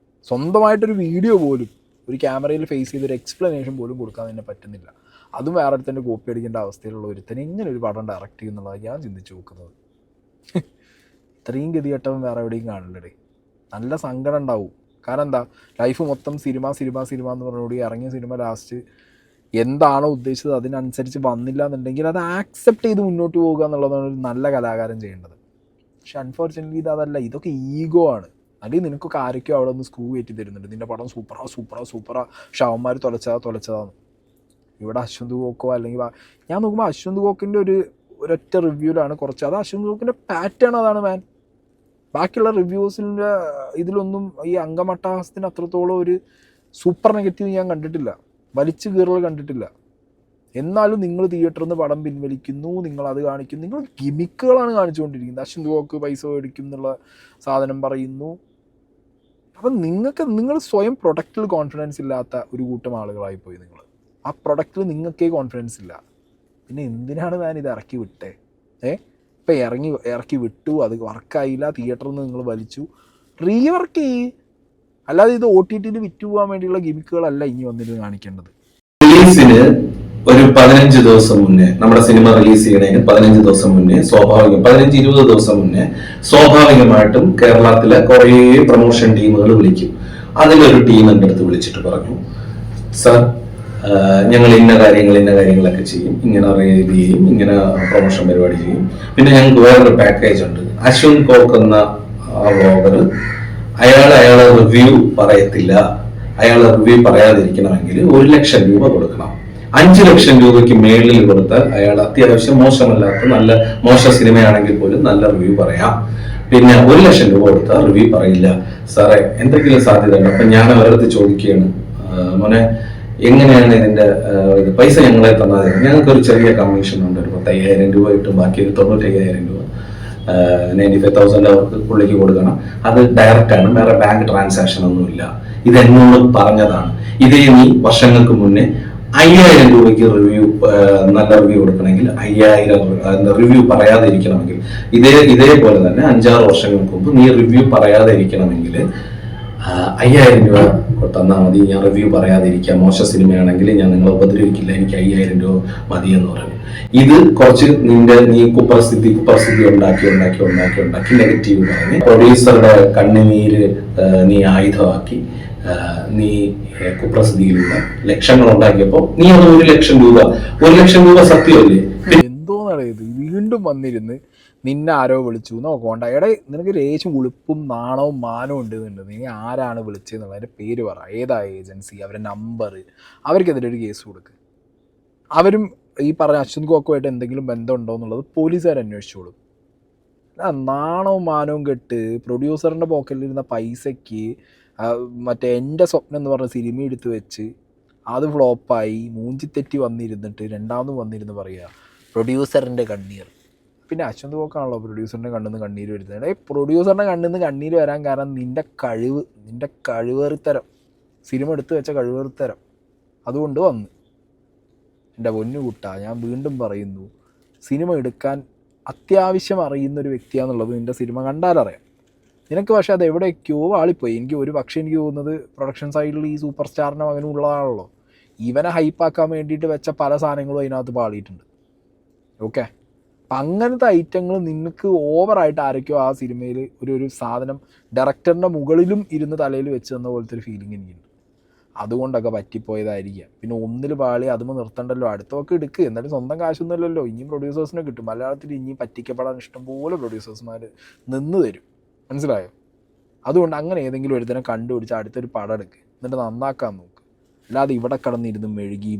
സ്വന്തമായിട്ടൊരു വീഡിയോ പോലും ഒരു ക്യാമറയിൽ ഫേസ് ചെയ്തൊരു എക്സ്പ്ലനേഷൻ പോലും കൊടുക്കാൻ തന്നെ പറ്റുന്നില്ല. അതും വേറെ അടുത്തന്നെ കോപ്പി അടിക്കേണ്ട അവസ്ഥയിലുള്ള ഒരുത്തനെ ഇങ്ങനെ ഒരു പടം ഡയറക്റ്റ് ചെയ്യുന്നുള്ളതാണ് ഞാൻ ചിന്തിച്ച് നോക്കുന്നത്. ഇത്രയും ഗതികെട്ടവൻ വേറെ എവിടെയും കാണില്ലടേ. നല്ല സങ്കടം ഉണ്ടാവും. കാരണം എന്താ, ലൈഫ് മൊത്തം സിനിമ എന്ന് പറഞ്ഞുകൂടി ഇറങ്ങിയ സിനിമ ലാസ്റ്റ് എന്താണോ ഉദ്ദേശിച്ചത് അതിനനുസരിച്ച് വന്നില്ല എന്നുണ്ടെങ്കിൽ അത് ആക്സെപ്റ്റ് ചെയ്ത് മുന്നോട്ട് പോകുക എന്നുള്ളതാണ് ഒരു നല്ല കലാകാരൻ ചെയ്യേണ്ടത്. പക്ഷെ അൺഫോർച്യുനേറ്റ്ലി ഇതല്ല, ഇതൊക്കെ ഈഗോ ആണ്. അല്ലെങ്കിൽ നിനക്കൊക്കെ ആരൊക്കെയോ അവിടെ ഒന്ന് സ്ക്രൂ കയറ്റി തരുന്നുണ്ട്, നിൻ്റെ പടം സൂപ്പറാ ഷവന്മാർ തൊലച്ചതാന്ന്. ഇവിടെ അശ്വന്ത് കോക്കോ അല്ലെങ്കിൽ ഞാൻ നോക്കുമ്പോൾ അശ്വന്ത് കോക്കിൻ്റെ ഒരൊറ്റ റിവ്യൂലാണ് കുറച്ച്, അത് അശ്വന്ത് കോക്കിൻ്റെ പാറ്റേൺ അതാണ് മാൻ. ബാക്കിയുള്ള റിവ്യൂസിൻ്റെ ഇതിലൊന്നും ഈ അംഗമട്ടഹാസത്തിന് അത്രത്തോളം ഒരു സൂപ്പർ നെഗറ്റീവ് ഞാൻ കണ്ടിട്ടില്ല, വലിച്ചു കീറൽ കണ്ടിട്ടില്ല. എന്നാലും നിങ്ങൾ തിയേറ്ററിൽ നിന്ന് പടം പിൻവലിക്കുന്നു, നിങ്ങളത് കാണിക്കുന്നു, നിങ്ങൾ ഗിമിക്കുകളാണ് കാണിച്ചുകൊണ്ടിരിക്കുന്നത്. അശ്വന്ത് കോക്ക് പൈസ മേടിക്കും എന്നുള്ള സാധനം പറയുന്നു. അപ്പം നിങ്ങൾ സ്വയം പ്രൊഡക്റ്റിൽ കോൺഫിഡൻസ് ഇല്ലാത്ത ഒരു കൂട്ടം ആളുകളായിപ്പോയി. നിങ്ങൾ ആ പ്രൊഡക്റ്റിൽ നിങ്ങൾക്കേ കോൺഫിഡൻസ് ഇല്ല. പിന്നെ എന്തിനാണ് ഞാൻ ഇത് ഇറക്കി വിട്ടേ? ഇപ്പം ഇറക്കി വിട്ടു, അത് വർക്കായില്ല, തിയേറ്ററിൽ നിന്ന് നിങ്ങൾ വലിച്ചു, റീവർക്ക് ചെയ്യ്. അല്ലാതെ ഇത് OTT വിറ്റ് പോകാൻ വേണ്ടിയുള്ള ഗിമിക്കുകളല്ല ഇനി വന്നിട്ട് കാണിക്കേണ്ടത്. റിലീസിന് ഒരു 15 ദിവസം മുന്നേ, നമ്മുടെ സിനിമ റിലീസ് ചെയ്യണതിന് 15 ദിവസം മുന്നേ 15-20 ദിവസം മുന്നേ സ്വാഭാവികമായിട്ടും കേരളത്തിലെ കുറേ പ്രൊമോഷൻ ടീമുകൾ വിളിക്കും. അതിലൊരു ടീം എൻ്റെ അടുത്ത് വിളിച്ചിട്ട് പറഞ്ഞു, സർ ഞങ്ങൾ ഇന്ന കാര്യങ്ങളൊക്കെ ചെയ്യും, ഇങ്ങനെ റീൽ ചെയ്യും, ഇങ്ങനെ പ്രൊമോഷൻ പരിപാടി ചെയ്യും. പിന്നെ ഞങ്ങൾക്ക് വേറൊരു പാക്കേജ് ഉണ്ട്. അശ്വിൻ കോക്ക് എന്ന വ്ളോഗർ അയാളെ റിവ്യൂ പറയത്തില്ല. അയാളെ റിവ്യൂ പറയാതിരിക്കണമെങ്കിൽ 1 ലക്ഷം രൂപ കൊടുക്കണം. 5 ലക്ഷം രൂപയ്ക്ക് മേളിൽ കൊടുത്താൽ അയാൾ അത്യാവശ്യം മോശമല്ലാത്ത മോശ സിനിമയാണെങ്കിൽ പോലും നല്ല റിവ്യൂ പറയാം. പിന്നെ 1 ലക്ഷം രൂപ കൊടുത്താൽ റിവ്യൂ പറയില്ല. സാറേ എന്തെങ്കിലും സാധ്യത ഉണ്ട്? അപ്പൊ ഞാൻ അവരടുത്ത് ചോദിക്കുകയാണ്, മോനെ എങ്ങനെയാണ് ഇതിന്റെ പൈസ ഞങ്ങളെ തന്നാൽ ഞങ്ങൾക്കൊരു ചെറിയ കമ്മീഷൻ ഉണ്ട്, ഒരു 5,000 രൂപ കിട്ടും, ബാക്കി ഒരു 95,000 രൂപ 95,000 അവർക്ക് പുള്ളിക്ക് കൊടുക്കണം. അത് ഡയറക്റ്റ് ആണ്, വേറെ ബാങ്ക് ട്രാൻസാക്ഷൻ ഒന്നുമില്ല. ഇത് എന്നോട് പറഞ്ഞതാണ്. ഇതേ നീ വർഷങ്ങൾക്ക് മുന്നേ 5,000 രൂപയ്ക്ക് നല്ല റിവ്യൂ കൊടുക്കണമെങ്കിൽ 5,000 റിവ്യൂ പറയാതെ ഇരിക്കണമെങ്കിൽ ഇതേപോലെ തന്നെ 5-6 വർഷങ്ങൾക്ക് മുമ്പ് നീ റിവ്യൂ പറയാതെ ഇരിക്കണമെങ്കിൽ 5,000 രൂപ തന്നാൽ മതി, ഞാൻ റിവ്യൂ പറയാതെ ഇരിക്കാം. മോശ സിനിമയാണെങ്കിൽ ഞാൻ നിങ്ങളെ ഉപദ്രവിക്കില്ല, എനിക്ക് 5,000 രൂപ മതി എന്ന് പറഞ്ഞു. ഇത് കുറച്ച് നീ കുപ്രസിദ്ധി ഉണ്ടാക്കി നെഗറ്റീവ് പറഞ്ഞ് പ്രൊഡ്യൂസറുടെ കണ്ണുനീര് നീ ആയുധമാക്കി നീ കുപ്രസിദ്ധിയിലൂടെ ലക്ഷങ്ങൾ ഉണ്ടാക്കിയപ്പോ നീ അത് 1 ലക്ഷം രൂപ സത്യമല്ലേ? എന്തോന്നാണ് ഇത്? വീണ്ടും വന്നിരുന്ന് നിന്നെ ആരോ വിളിച്ചു നോക്കോണ്ട. നിനക്ക് ലേശം ഉളുപ്പും നാണവും മാനവും ഉണ്ട്. നീ ആരാണ് വിളിച്ചതെന്നുള്ള അതിൻ്റെ പേര് പറ, ഏതാ ഏജൻസി, അവരുടെ നമ്പർ, അവർക്കെതിരെ ഒരു കേസ് കൊടുക്കുക. അവരും ഈ പറഞ്ഞ അശ്വിൻ കോക്കുമായിട്ട് എന്തെങ്കിലും ബന്ധമുണ്ടോ എന്നുള്ളത് പോലീസുകാർ അന്വേഷിച്ചോളും. നാണവും മാനവും കെട്ട് പ്രൊഡ്യൂസറിൻ്റെ പോക്കറ്റിലിരുന്ന പൈസയ്ക്ക് മറ്റേ എൻ്റെ സ്വപ്നം എന്ന് പറഞ്ഞ സിനിമ എടുത്ത് വെച്ച് അത് ഫ്ലോപ്പായി മൂഞ്ചിത്തെറ്റി വന്നിരുന്നിട്ട് രണ്ടാമതും വന്നിരുന്ന് പറയുക പ്രൊഡ്യൂസറിൻ്റെ കണ്ണീർ. പിന്നെ അശ്വിൻ കോക്കാണല്ലോ പ്രൊഡ്യൂസറിൻ്റെ കണ്ണിൽ നിന്ന് കണ്ണീര് വരുന്നത്. പ്രൊഡ്യൂസറിൻ്റെ കണ്ണിൽ നിന്ന് കണ്ണീര് വരാൻ കാരണം നിൻ്റെ കഴിവേറിത്തരം, സിനിമ എടുത്ത് വെച്ച കഴിവേറിത്തരം അതുകൊണ്ട് വന്നു. എൻ്റെ പൊന്നു കുട്ടാ, ഞാൻ വീണ്ടും പറയുന്നു, സിനിമ എടുക്കാൻ അത്യാവശ്യം അറിയുന്നൊരു വ്യക്തിയാണെന്നുള്ളത് നിൻ്റെ സിനിമ കണ്ടാലറിയാം. നിനക്ക് പക്ഷേ അത് എവിടെയൊക്കെയോ ആളിപ്പോയി. എനിക്ക് തോന്നുന്നത് പ്രൊഡക്ഷൻ സൈഡിൽ ഈ സൂപ്പർ സ്റ്റാറിൻ്റെ മകനും ഉള്ളതാണല്ലോ, ഇവനെ ഹൈപ്പാക്കാൻ വേണ്ടിയിട്ട് വെച്ച പല സാധനങ്ങളും അതിനകത്ത് പാളിയിട്ടുണ്ട്. ഓക്കെ, അപ്പം അങ്ങനത്തെ ഐറ്റങ്ങൾ നിനക്ക് ഓവറായിട്ട് ആരൊക്കെയോ ആ സിനിമയിൽ ഒരു സാധനം ഡയറക്ടറിൻ്റെ മുകളിലും ഇരുന്ന് തലയിൽ വെച്ച് തന്ന പോലത്തെ ഒരു ഫീലിംഗ് എനിക്കുണ്ട്. അതുകൊണ്ടൊക്കെ പറ്റിപ്പോയതായിരിക്കാം. പിന്നെ ഒന്നിൽ പാളി അതുമ്പോൾ നിർത്തണ്ടല്ലോ, അടുത്തൊക്കെ എടുക്കുക. എന്നാലും സ്വന്തം കാശൊന്നുമില്ലല്ലോ, ഇനിയും പ്രൊഡ്യൂസേഴ്സിനെ കിട്ടും. മലയാളത്തിൽ ഇനിയും പറ്റിക്കപ്പെടാൻ ഇഷ്ടംപോലെ പ്രൊഡ്യൂസേഴ്സ്മാർ നിന്ന് തരും, മനസ്സിലായോ? അതുകൊണ്ട് അങ്ങനെ ഏതെങ്കിലും ഒരുത്തനെ കണ്ടുപിടിച്ച് അടുത്തൊരു പടം എടുക്കുക, എന്നിട്ട് നന്നാക്കാൻ നോക്ക്. അല്ലാതെ ഇവിടെ കിടന്നിരുന്ന് മെഴുകി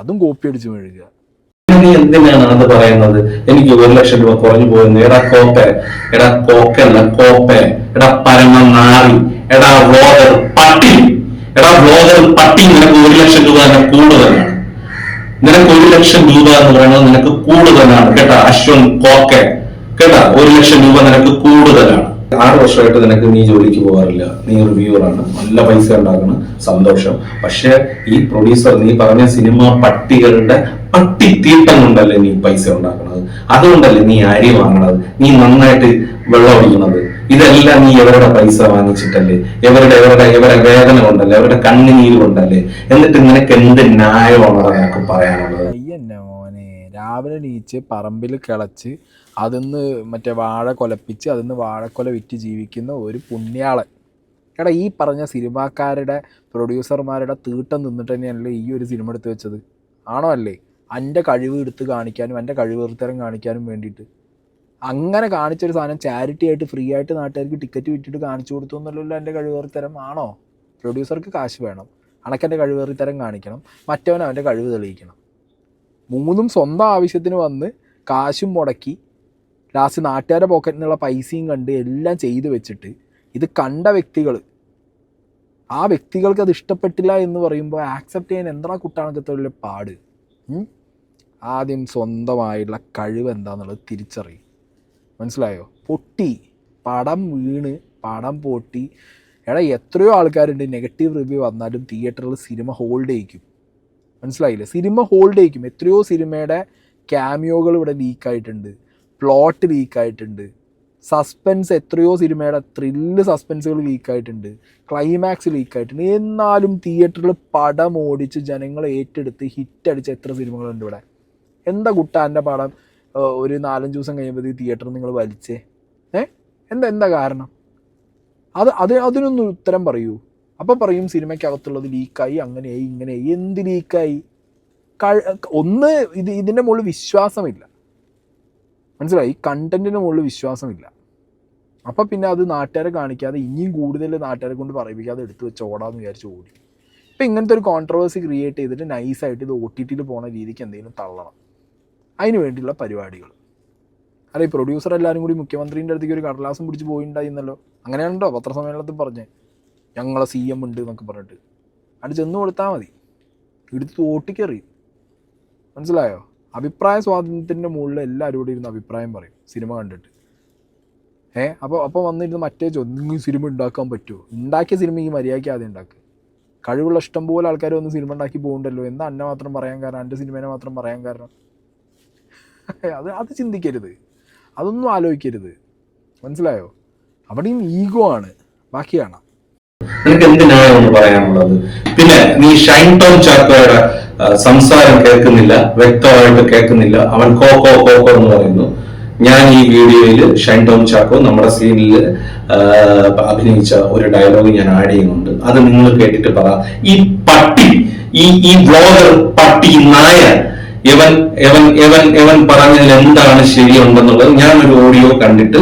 അതും കോപ്പി അടിച്ച് മെഴുകുക. നീ എന്തിനാണ് അത് പറയുന്നത്? എനിക്ക് 1 ലക്ഷം രൂപ കുറഞ്ഞു പോയെന്ന്. എടാ പരമനാറി, വ്ളോഗർ പട്ടി, നിനക്ക് 1 ലക്ഷം രൂപ തന്നെ കൂടുതലാണ്. നിനക്ക് 1 ലക്ഷം രൂപ എന്ന് പറയുന്നത് നിനക്ക് കൂടുതലാണ് കേട്ടാ അശ്വിൻ കോക്കെ, കേട്ടാ 1 ലക്ഷം രൂപ നിനക്ക് കൂടുതലാണ്. 6 വർഷമായിട്ട് നീ ജോലിക്ക് പോകാറില്ല, നീ റിവ്യൂവറാണ്, നല്ല പൈസ ഉണ്ടാക്കണം, സന്തോഷം. പക്ഷെ ഈ പ്രൊഡ്യൂസർ നീ പറഞ്ഞ സിനിമ പട്ടികളുടെ പട്ടിത്തീട്ടം കൊണ്ടല്ലേ നീ പൈസ ഉണ്ടാക്കണത്, അതുകൊണ്ടല്ലേ നീ അരി വാങ്ങണത്, നീ നന്നായിട്ട് വെള്ളം ഒഴിക്കണത്. ഇതെല്ലാം നീ എവരുടെ പൈസ വാങ്ങിച്ചിട്ടല്ലേ, എവരുടെ വേദന കൊണ്ടല്ലേ, അവരുടെ കണ്ണുനീര് കൊണ്ടല്ലേ. എന്നിട്ട് നിനക്ക് എന്ത് ന്യായമാണ് നിനക്ക് പറയാനുള്ളത്? അയ്യന്നെ മോനെ, രാവിലെ നീച്ച് പറമ്പിൽ കിളച്ച് അതിന്ന് മറ്റേ വാഴ കൊലപ്പിച്ച് അതിന്ന് വാഴക്കൊല വിറ്റ് ജീവിക്കുന്ന ഒരു പുണ്യാളൻ. എടാ, ഈ പറഞ്ഞ സിനിമാക്കാരുടെ പ്രൊഡ്യൂസർമാരുടെ തീട്ടം തിന്നിട്ട് തന്നെയല്ലേ ഈ ഒരു സിനിമ എടുത്ത് വെച്ചത്? ആണോ അല്ലേ? എൻ്റെ കഴിവ് എടുത്ത് കാണിക്കാനും എൻ്റെ കഴിവേറിത്തരം കാണിക്കാനും വേണ്ടിയിട്ട് അങ്ങനെ കാണിച്ചൊരു സാധനം ചാരിറ്റി ആയിട്ട് ഫ്രീ ആയിട്ട് നാട്ടുകാർക്ക് ടിക്കറ്റ് വിറ്റിട്ട് കാണിച്ചു കൊടുത്തു എന്നല്ലോ എൻ്റെ കഴിവേറിത്തരം. ആണോ? പ്രൊഡ്യൂസർക്ക് കാശ് വേണം, അണക്കെൻ്റെ കഴിവേറിത്തരം കാണിക്കണം, മറ്റവൻ അവൻ്റെ കഴിവ് തെളിയിക്കണം. മൂന്നും സ്വന്തം ആവശ്യത്തിന് വന്ന് കാശും മുടക്കി ലാസ്റ്റ് നാട്ടുകാരുടെ പോക്കറ്റിൽ നിന്നുള്ള പൈസയും കണ്ട് എല്ലാം ചെയ്തു വെച്ചിട്ട് ഇത് കണ്ട ആ വ്യക്തികൾക്ക് അത് ഇഷ്ടപ്പെട്ടില്ല എന്ന് പറയുമ്പോൾ ആക്സെപ്റ്റ് ചെയ്യാൻ എന്താ കുട്ടാണക്കത്തുള്ള പാട്? ആദ്യം സ്വന്തമായിട്ടുള്ള കഴിവ് എന്താണെന്നുള്ളത് തിരിച്ചറിയും, മനസ്സിലായോ? പടം വീണ് പടം പൊട്ടി. എടാ, എത്രയോ ആൾക്കാരുണ്ട് നെഗറ്റീവ് റിവ്യൂ വന്നാലും തിയേറ്ററിൽ സിനിമ ഹോൾഡ് ചെയ്യിക്കും, മനസ്സിലായില്ലേ? സിനിമ ഹോൾഡ് ചെയ്യിക്കും. എത്രയോ സിനിമയുടെ ക്യാമിയോകൾ ഇവിടെ ലീക്കായിട്ടുണ്ട്, പ്ലോട്ട് ലീക്കായിട്ടുണ്ട്, സസ്പെൻസ് എത്രയോ സിനിമയുടെ ത്രില്ല് സസ്പെൻസുകൾ ലീക്കായിട്ടുണ്ട്, ക്ലൈമാക്സ് ലീക്കായിട്ടുണ്ട്. എന്നാലും തിയേറ്ററിൽ പടം ഓടിച്ച് ജനങ്ങളെ ഏറ്റെടുത്ത് ഹിറ്റടിച്ച എത്ര സിനിമകളുണ്ട് ഇവിടെ. എന്താ കുട്ടാൻ്റെ പടം ഒരു 4-5 ദിവസം കഴിയുമ്പോൾ തിയേറ്ററിൽ നിങ്ങൾ വലിച്ചേ? എന്താ കാരണം? അതിനൊന്നും ഉത്തരം പറയൂ. അപ്പം പറയും സിനിമയ്ക്കകത്തുള്ളത് ലീക്കായി, അങ്ങനെയായി ഇങ്ങനെയായി. എന്ത് ലീക്കായി? ഒന്ന് ഇതിൻ്റെ മുകളിൽ വിശ്വാസമില്ല, മനസ്സിലായി? കണ്ടന്റിന് മുകളിൽ വിശ്വാസമില്ല. അപ്പം പിന്നെ അത് നാട്ടുകാരെ കാണിക്കാതെ ഇനിയും കൂടുതൽ നാട്ടുകാരെ കൊണ്ട് പറയിപ്പിക്കാതെ എടുത്തു വെച്ച് ഓടാന്ന് വിചാരിച്ച് ഓടി. ഇപ്പം ഇങ്ങനത്തെ ഒരു കോൺട്രവേഴ്സി ക്രിയേറ്റ് ചെയ്തിട്ട് നൈസായിട്ട് ഇത് OTT പോണ രീതിക്ക് എന്തെങ്കിലും തള്ളണം. അതിന് വേണ്ടിയുള്ള പരിപാടികൾ. അല്ല, ഈ പ്രൊഡ്യൂസർ എല്ലാവരും കൂടി മുഖ്യമന്ത്രീൻ്റെ അടുത്തേക്ക് ഒരു കടലാസം പിടിച്ച് പോയിണ്ടായിരുന്നല്ലോ. അങ്ങനെയാണല്ലോ പത്രസമ്മേളനത്തിൽ പറഞ്ഞേ, ഞങ്ങളെ CM ഉണ്ട് എന്നൊക്കെ പറഞ്ഞിട്ട്. അത് ചെന്ന് കൊടുത്താൽ മതി, എടുത്ത് ഓട്ടിക്കറിയും. മനസ്സിലായോ? അഭിപ്രായ സ്വാതന്ത്ര്യത്തിൻ്റെ മുകളിൽ എല്ലാവരും കൂടി ഇരുന്ന് അഭിപ്രായം പറയും സിനിമ കണ്ടിട്ട്. അപ്പോൾ വന്നിരുന്ന് മറ്റേ ചോദ്യം, സിനിമ ഉണ്ടാക്കാൻ പറ്റുമോ? ഉണ്ടാക്കിയ സിനിമ ഈ മര്യാദയ്ക്ക് ആദ്യം ഉണ്ടാക്കുക. കഴിവുള്ള ഇഷ്ടം പോലെ ആൾക്കാർ വന്ന് സിനിമ ഉണ്ടാക്കി പോകുന്നുണ്ടല്ലോ. എന്താ എന്നെ മാത്രം പറയാൻ കാരണം, എൻ്റെ സിനിമേനെ മാത്രം പറയാൻ കാരണം? അത് ചിന്തിക്കരുത്, അതൊന്നും ആലോചിക്കരുത്. മനസ്സിലായോ? അവിടെയും ഈഗോ ആണ്. ബാക്കി കാണാം. നിനക്ക് എന്ത് ന്യായമാണ് പറയാനുള്ളത്? പിന്നെ നീ ഷൈൻ ടോം ചാക്കോയുടെ സംസാരം കേൾക്കുന്നില്ല, വ്യക്തമായിട്ട് കേൾക്കുന്നില്ല. അവൻ കോക്കോ കോക്കോ എന്ന് പറയുന്നു. ഞാൻ ഈ വീഡിയോയിൽ ഷൈൻ ടോം ചാക്കോ നമ്മുടെ സീനിൽ അഭിനയിച്ച ഒരു ഡയലോഗ് ഞാൻ ആഡ് ചെയ്യുന്നുണ്ട്. അത് നിങ്ങൾ കേട്ടിട്ട് പറ. ഈ പട്ടി, ഈ വ്ളോഗർ പട്ടി നായ, എവൻ പറഞ്ഞതിൽ എന്താണ് ശരിയുണ്ടെന്നുള്ളത് ഞാൻ ഒരു ഓഡിയോ കണ്ടിട്ട്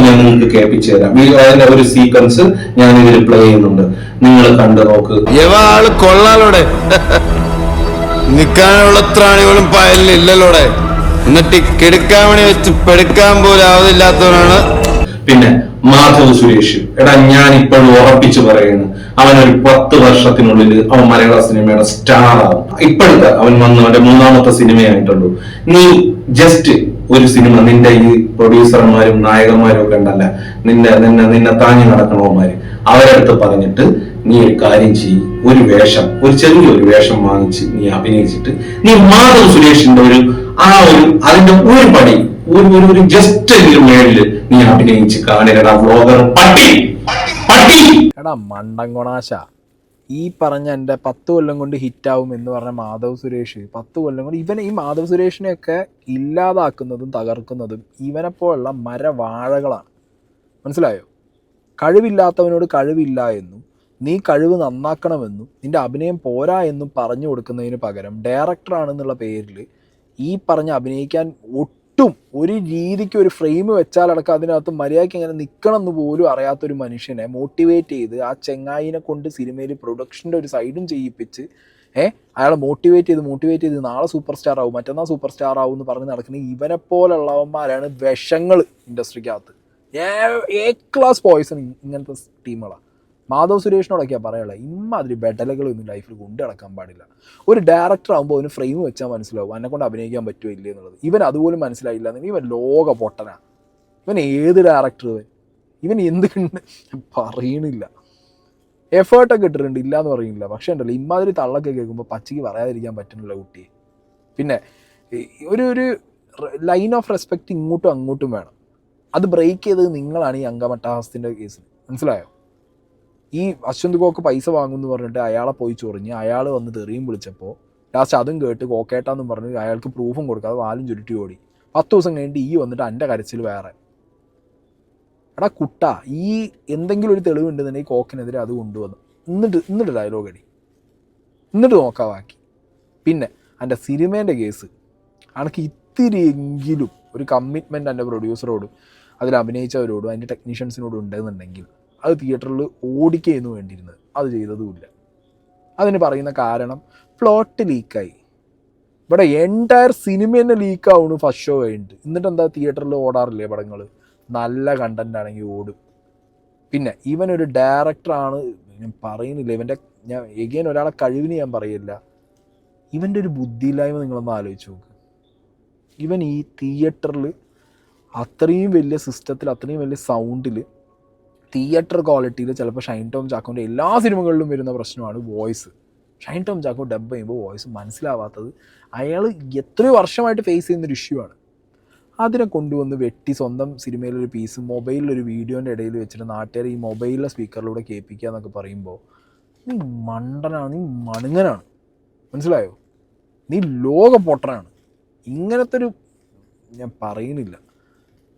ഞാൻ നിങ്ങൾക്ക് കേൾപ്പിച്ചു തരാം. അതിന്റെ ഒരു സീക്വൻസ് ഞാൻ ഇതിൽ പ്ലേ ചെയ്യുന്നുണ്ട്, നിങ്ങൾ കണ്ടു നോക്ക്. ആള് കൊള്ളാലോടെ, നിക്കാനുള്ള ത്രാണികളും പയലില്ലല്ലോടെ, എന്നിട്ട് കെടുക്കാൻ വേണ്ടി വെച്ച് പെടുക്കാൻ പോലും ആവതില്ലാത്തവനാണ്. പിന്നെ മാധവ് സുരേഷ്, എടാ ഞാൻ ഇപ്പോഴും ഉറപ്പിച്ചു പറയുന്നു, അവനൊരു 10 വർഷത്തിനുള്ളിൽ അവൻ മലയാള സിനിമയുടെ സ്റ്റാർ ആവും. ഇപ്പോഴത്തെ അവൻ വന്ന് അവന്റെ 3ാമത്തെ സിനിമയായിട്ടുള്ളൂ. നീ ജസ്റ്റ് ഒരു സിനിമ, നിന്റെ ഈ പ്രൊഡ്യൂസർമാരും നായകന്മാരും ഒക്കെ ഉണ്ടല്ല, നിന്നെ താങ്ങി നടക്കണവന്മാര്, അവരടുത്ത് പറഞ്ഞിട്ട് നീ ഒരു കാര്യം ചെയ്യ്, ഒരു ചെറിയൊരു വേഷം വാങ്ങിച്ച് നീ അഭിനയിച്ചിട്ട് നീ മാധവ് സുരേഷിന്റെ അതിന്റെ ഒരു പടി, ഒരു ജസ്റ്റ് മേളില് നീ അഭിനയിച്ച് കാണിരടാ വ്ളോഗർ പട്ടി. എടാ മണ്ടൻകൊണാശ, ഈ പറഞ്ഞ എൻ്റെ 10 കൊല്ലം കൊണ്ട് ഹിറ്റാവും എന്ന് പറഞ്ഞ മാധവ് സുരേഷ് 10 കൊല്ലം കൊണ്ട് ഈ മാധവ് സുരേഷിനെയൊക്കെ ഇല്ലാതാക്കുന്നതും തകർക്കുന്നതും ഇവനെപ്പോലുള്ള മരവാഴകളാണ്. മനസ്സിലായോ? കഴിവില്ലാത്തവനോട് കഴിവില്ല എന്നും നീ കഴിവ് നന്നാക്കണമെന്നും നിൻ്റെ അഭിനയം പോരാ എന്നും പറഞ്ഞു കൊടുക്കുന്നതിന് പകരം ഡയറക്ടറാണെന്നുള്ള പേരിൽ ഈ പറഞ്ഞ് അഭിനയിക്കാൻ ഒട്ടും ഒരു രീതിക്ക് ഒരു ഫ്രെയിം വെച്ചാലടക്കം അതിനകത്ത് മര്യാദയ്ക്ക് ഇങ്ങനെ നിൽക്കണം എന്ന് പോലും അറിയാത്തൊരു മനുഷ്യനെ മോട്ടിവേറ്റ് ചെയ്ത് ആ ചെങ്ങായിനെ കൊണ്ട് സിനിമയിൽ പ്രൊഡക്ഷൻ്റെ ഒരു സൈഡും ചെയ്യിപ്പിച്ച് അയാളെ മോട്ടിവേറ്റ് ചെയ്ത് നാളെ സൂപ്പർ സ്റ്റാർ ആവും, മറ്റന്നാൾ സൂപ്പർ സ്റ്റാർ ആവും എന്ന് പറഞ്ഞ് നടക്കുന്ന ഇവനെപ്പോലുള്ളവന്മാരാണ് വിഷങ്ങൾ ഇൻഡസ്ട്രിക്കകത്ത്. ക്ലാസ് പോയ്സൺ ഇങ്ങനത്തെ ടീമുകളാണ്. മാധവ് സുരേഷിനോടൊക്കെയാണ് പറയാനുള്ളത്, ഇമ്മാതിരി ബെഡലുകളൊന്നും ലൈഫിൽ കൊണ്ടു നടക്കാൻ പാടില്ല. ഒരു ഡയറക്ടർ ആകുമ്പോൾ അവന് ഫ്രെയിം വെച്ചാൽ മനസ്സിലാവും എന്നെ കൊണ്ട് അഭിനയിക്കാൻ പറ്റുമോ ഇല്ലേ എന്നുള്ളത്. ഇവൻ അതുപോലും മനസ്സിലായില്ല എന്നുണ്ടെങ്കിൽ ഇവൻ ലോക പൊട്ടനാണ്. ഇവൻ ഏത് ഡയറക്ടർ, ഇവൻ എന്ത് പറയണില്ല. എഫേർട്ടൊക്കെ ഇട്ടിട്ടുണ്ട്, ഇല്ല എന്ന് പറയുന്നില്ല. പക്ഷേ ഉണ്ടല്ലോ ഇമ്മാതിരി തള്ളൊക്കെ കേൾക്കുമ്പോൾ പച്ചയ്ക്ക് പറയാതിരിക്കാൻ പറ്റുന്നില്ല കുട്ടിയെ. പിന്നെ ഒരു ലൈൻ ഓഫ് റെസ്പെക്റ്റ് ഇങ്ങോട്ടും അങ്ങോട്ടും വേണം. അത് ബ്രേക്ക് ചെയ്തത് നിങ്ങളാണ് ഈ അങ്കമട്ടഹാസത്തിൻ്റെ കേസിൽ. മനസ്സിലായോ? ഈ അശ്വന്ത് കോക്ക് പൈസ വാങ്ങുമെന്ന് പറഞ്ഞിട്ട് അയാളെ പോയി ചൊറിഞ്ഞ് അയാൾ വന്ന് തെറിയും വിളിച്ചപ്പോൾ ലാസ്റ്റ് അതും കേട്ട് കോക്കേട്ടാന്നും പറഞ്ഞ് അയാൾക്ക് പ്രൂഫും കൊടുക്കാതെ വാലും ചുരുട്ടി ഓടി. 10 ദിവസം കഴിഞ്ഞിട്ട് ഈ വന്നിട്ട് എൻ്റെ കരച്ചിൽ വേറെ. എടാ കുട്ട, ഈ എന്തെങ്കിലും ഒരു തെളിവുണ്ടെന്നുണ്ടെങ്കിൽ കോക്കിനെതിരെ അത് കൊണ്ടുവന്നു എന്നിട്ട് ഡയലോഗ് അടി, എന്നിട്ട് നോക്കാം ബാക്കി. പിന്നെ എൻ്റെ സിനിമേൻ്റെ കേസ് അനക്ക് ഇത്തിരിയെങ്കിലും ഒരു കമ്മിറ്റ്മെൻറ്റ് എൻ്റെ പ്രൊഡ്യൂസറോടും അതിൽ അഭിനയിച്ചവരോടും അതിൻ്റെ ടെക്നീഷ്യൻസിനോടും ഉണ്ടെന്നുണ്ടെങ്കിൽ അത് തിയേറ്ററിൽ ഓടിക്കുന്നു വേണ്ടിയിരുന്നത്. അത് ചെയ്തതുമില്ല. അതിന് പറയുന്ന കാരണം പ്ലോട്ട് ലീക്കായി. ഇവിടെ എൻറ്റയർ സിനിമ തന്നെ ലീക്കാവുന്നു ഫസ്റ്റ് ഷോ കഴിഞ്ഞിട്ട്. എന്നിട്ട് എന്താ തിയേറ്ററിൽ ഓടാറില്ലേ പടങ്ങൾ? നല്ല കണ്ടന്റ് ആണെങ്കിൽ ഓടും. പിന്നെ ഇവനൊരു ഡയറക്ടറാണ്, ഞാൻ പറയുന്നില്ല ഞാൻ എഗെയിൻ ഒരാളെ കഴിവിന് ഞാൻ പറയില്ല, ഇവൻ്റെ ഒരു ബുദ്ധിയില്ലായ്മ നിങ്ങളൊന്ന് ആലോചിച്ച് നോക്ക്. ഇവൻ ഈ തിയേറ്ററിൽ അത്രയും വലിയ സിസ്റ്റത്തിൽ അത്രയും വലിയ സൗണ്ടിൽ തിയേറ്റർ ക്വാളിറ്റിയിൽ ചിലപ്പോൾ ഷൈൻ ടോം ചാക്കോൻ്റെ എല്ലാ സിനിമകളിലും വരുന്ന പ്രശ്നമാണ് വോയിസ്. ഷൈൻ ടോം ചാക്കോ ഡബ് ചെയ്യുമ്പോൾ വോയിസ് മനസ്സിലാവാത്തത് അയാൾ എത്രയോ വർഷമായിട്ട് ഫേസ് ചെയ്യുന്നൊരു ഇഷ്യൂ ആണ്. അതിനെ കൊണ്ടുവന്ന് വെട്ടി സ്വന്തം സിനിമയിലൊരു പീസ് മൊബൈലിലൊരു വീഡിയോൻ്റെ ഇടയിൽ വെച്ചിട്ട് നാട്ടുകാർ ഈ മൊബൈലിലെ സ്പീക്കറിലൂടെ കേൾപ്പിക്കുക എന്നൊക്കെ പറയുമ്പോൾ നീ മണ്ടനാണ്, നീ മണുങ്ങനാണ്, മനസ്സിലായോ? നീ ലോക പൊട്ടനാണ്. ഇങ്ങനത്തെ ഒരു ഞാൻ പറയുന്നില്ല.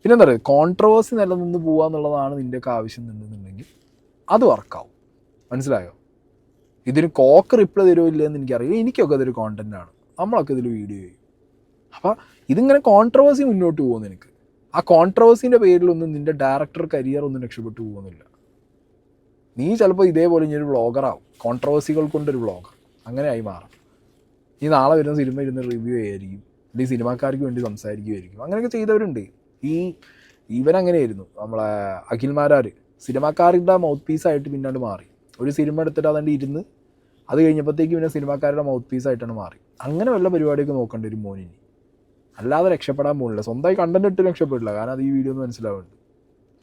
പിന്നെന്താ പറയുക, കോൺട്രവേഴ്സി നിലനിന്ന് പോകുക എന്നുള്ളതാണ് നിൻ്റെയൊക്കെ ആവശ്യം എന്നുണ്ടെന്നുണ്ടെങ്കിൽ അത് വർക്കാവും, മനസ്സിലായോ? ഇതിന് കോക്ക് റിപ്ലൈ തരുമോ ഇല്ലയെന്ന് എനിക്കറിയില്ല. എനിക്കൊക്കെ അതൊരു കോണ്ടൻറ്റാണ്, നമ്മളൊക്കെ ഇതിൽ വീഡിയോ ചെയ്യും. അപ്പോൾ ഇതിങ്ങനെ കോൺട്രവേഴ്സി മുന്നോട്ട് പോകുന്നു. എനിക്ക് ആ കോൺട്രവേഴ്സിൻ്റെ പേരിലൊന്നും നിൻ്റെ ഡയറക്ടർ കരിയർ ഒന്നും രക്ഷപ്പെട്ടു പോകുന്നില്ല. നീ ചിലപ്പോൾ ഇതേപോലെ ഇനി ഒരു വ്ളോഗറാവും, കോൺട്രവേഴ്സികൾ കൊണ്ടൊരു വ്ളോഗർ അങ്ങനെ ആയി മാറും. നീ നാളെ വരുന്ന സിനിമ ഇരുന്ന് റിവ്യൂ ചെയ്യായിരിക്കും, അല്ലെങ്കിൽ സിനിമാക്കാർക്ക് വേണ്ടി സംസാരിക്കുമായിരിക്കും. അങ്ങനെയൊക്കെ ചെയ്തവരുണ്ട്. ഇവനങ്ങനെയായിരുന്നു നമ്മളെ അഖിൽമാരാർ, സിനിമാക്കാരുടെ മൗത്ത് പീസായിട്ട് പിന്നാണ്ട് മാറി. ഒരു സിനിമ എടുത്തിട്ട് അതുകൊണ്ട് ഇരുന്ന് അത് കഴിഞ്ഞപ്പോഴത്തേക്ക് പിന്നെ സിനിമാക്കാരുടെ മൗത്ത് പീസായിട്ടാണ് മാറി. അങ്ങനെ വല്ല പരിപാടിയൊക്കെ നോക്കേണ്ട ഒരു മോനിനി, അല്ലാതെ രക്ഷപ്പെടാൻ പോകുന്നില്ല. സ്വന്തമായി കണ്ടന്റ് ഇട്ട് രക്ഷപ്പെടില്ല, കാരണം അത് ഈ വീഡിയോ ഒന്ന് മനസ്സിലാവുന്നുണ്ട്.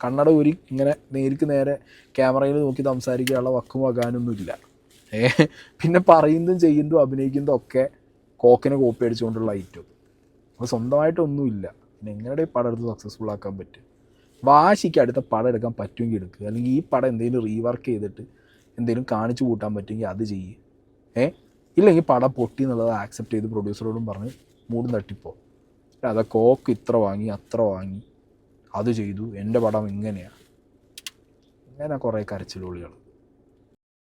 കണ്ണട ഊരി ഇങ്ങനെ നേർക്ക് നേരെ ക്യാമറയിൽ നോക്കി സംസാരിക്കാനുള്ള വക്കും വകാനൊന്നുമില്ല. പിന്നെ പറയുന്നതും ചെയ്യുന്നതും അഭിനയിക്കുന്നതും ഒക്കെ കോക്കിനെ കോപ്പി അടിച്ചുകൊണ്ടുള്ള ഐറ്റം. അപ്പോൾ സ്വന്തമായിട്ടൊന്നുമില്ല. പിന്നെ എങ്ങനെ ഈ പടം എടുത്ത് സക്സസ്ഫുൾ ആക്കാൻ പറ്റും? വാശിക്ക് അടുത്ത പടം എടുക്കാൻ പറ്റുമെങ്കിൽ എടുക്കുക, അല്ലെങ്കിൽ ഈ പടം എന്തെങ്കിലും റീവർക്ക് ചെയ്തിട്ട് എന്തെങ്കിലും കാണിച്ചു കൂട്ടാൻ പറ്റുമെങ്കിൽ അത് ചെയ്യ്. ഇല്ലെങ്കിൽ പടം പൊട്ടി എന്നുള്ളത് ആക്സെപ്റ്റ് ചെയ്ത് പ്രൊഡ്യൂസറോടും പറഞ്ഞ് മൂടും തട്ടിപ്പോ. അതാ കോക്ക് ഇത്ര വാങ്ങി അത്ര വാങ്ങി അത് ചെയ്തു, എൻ്റെ പടം ഇങ്ങനെയാണ്, ഇങ്ങനെ കുറേ കരച്ചിലുള്ളികൾ.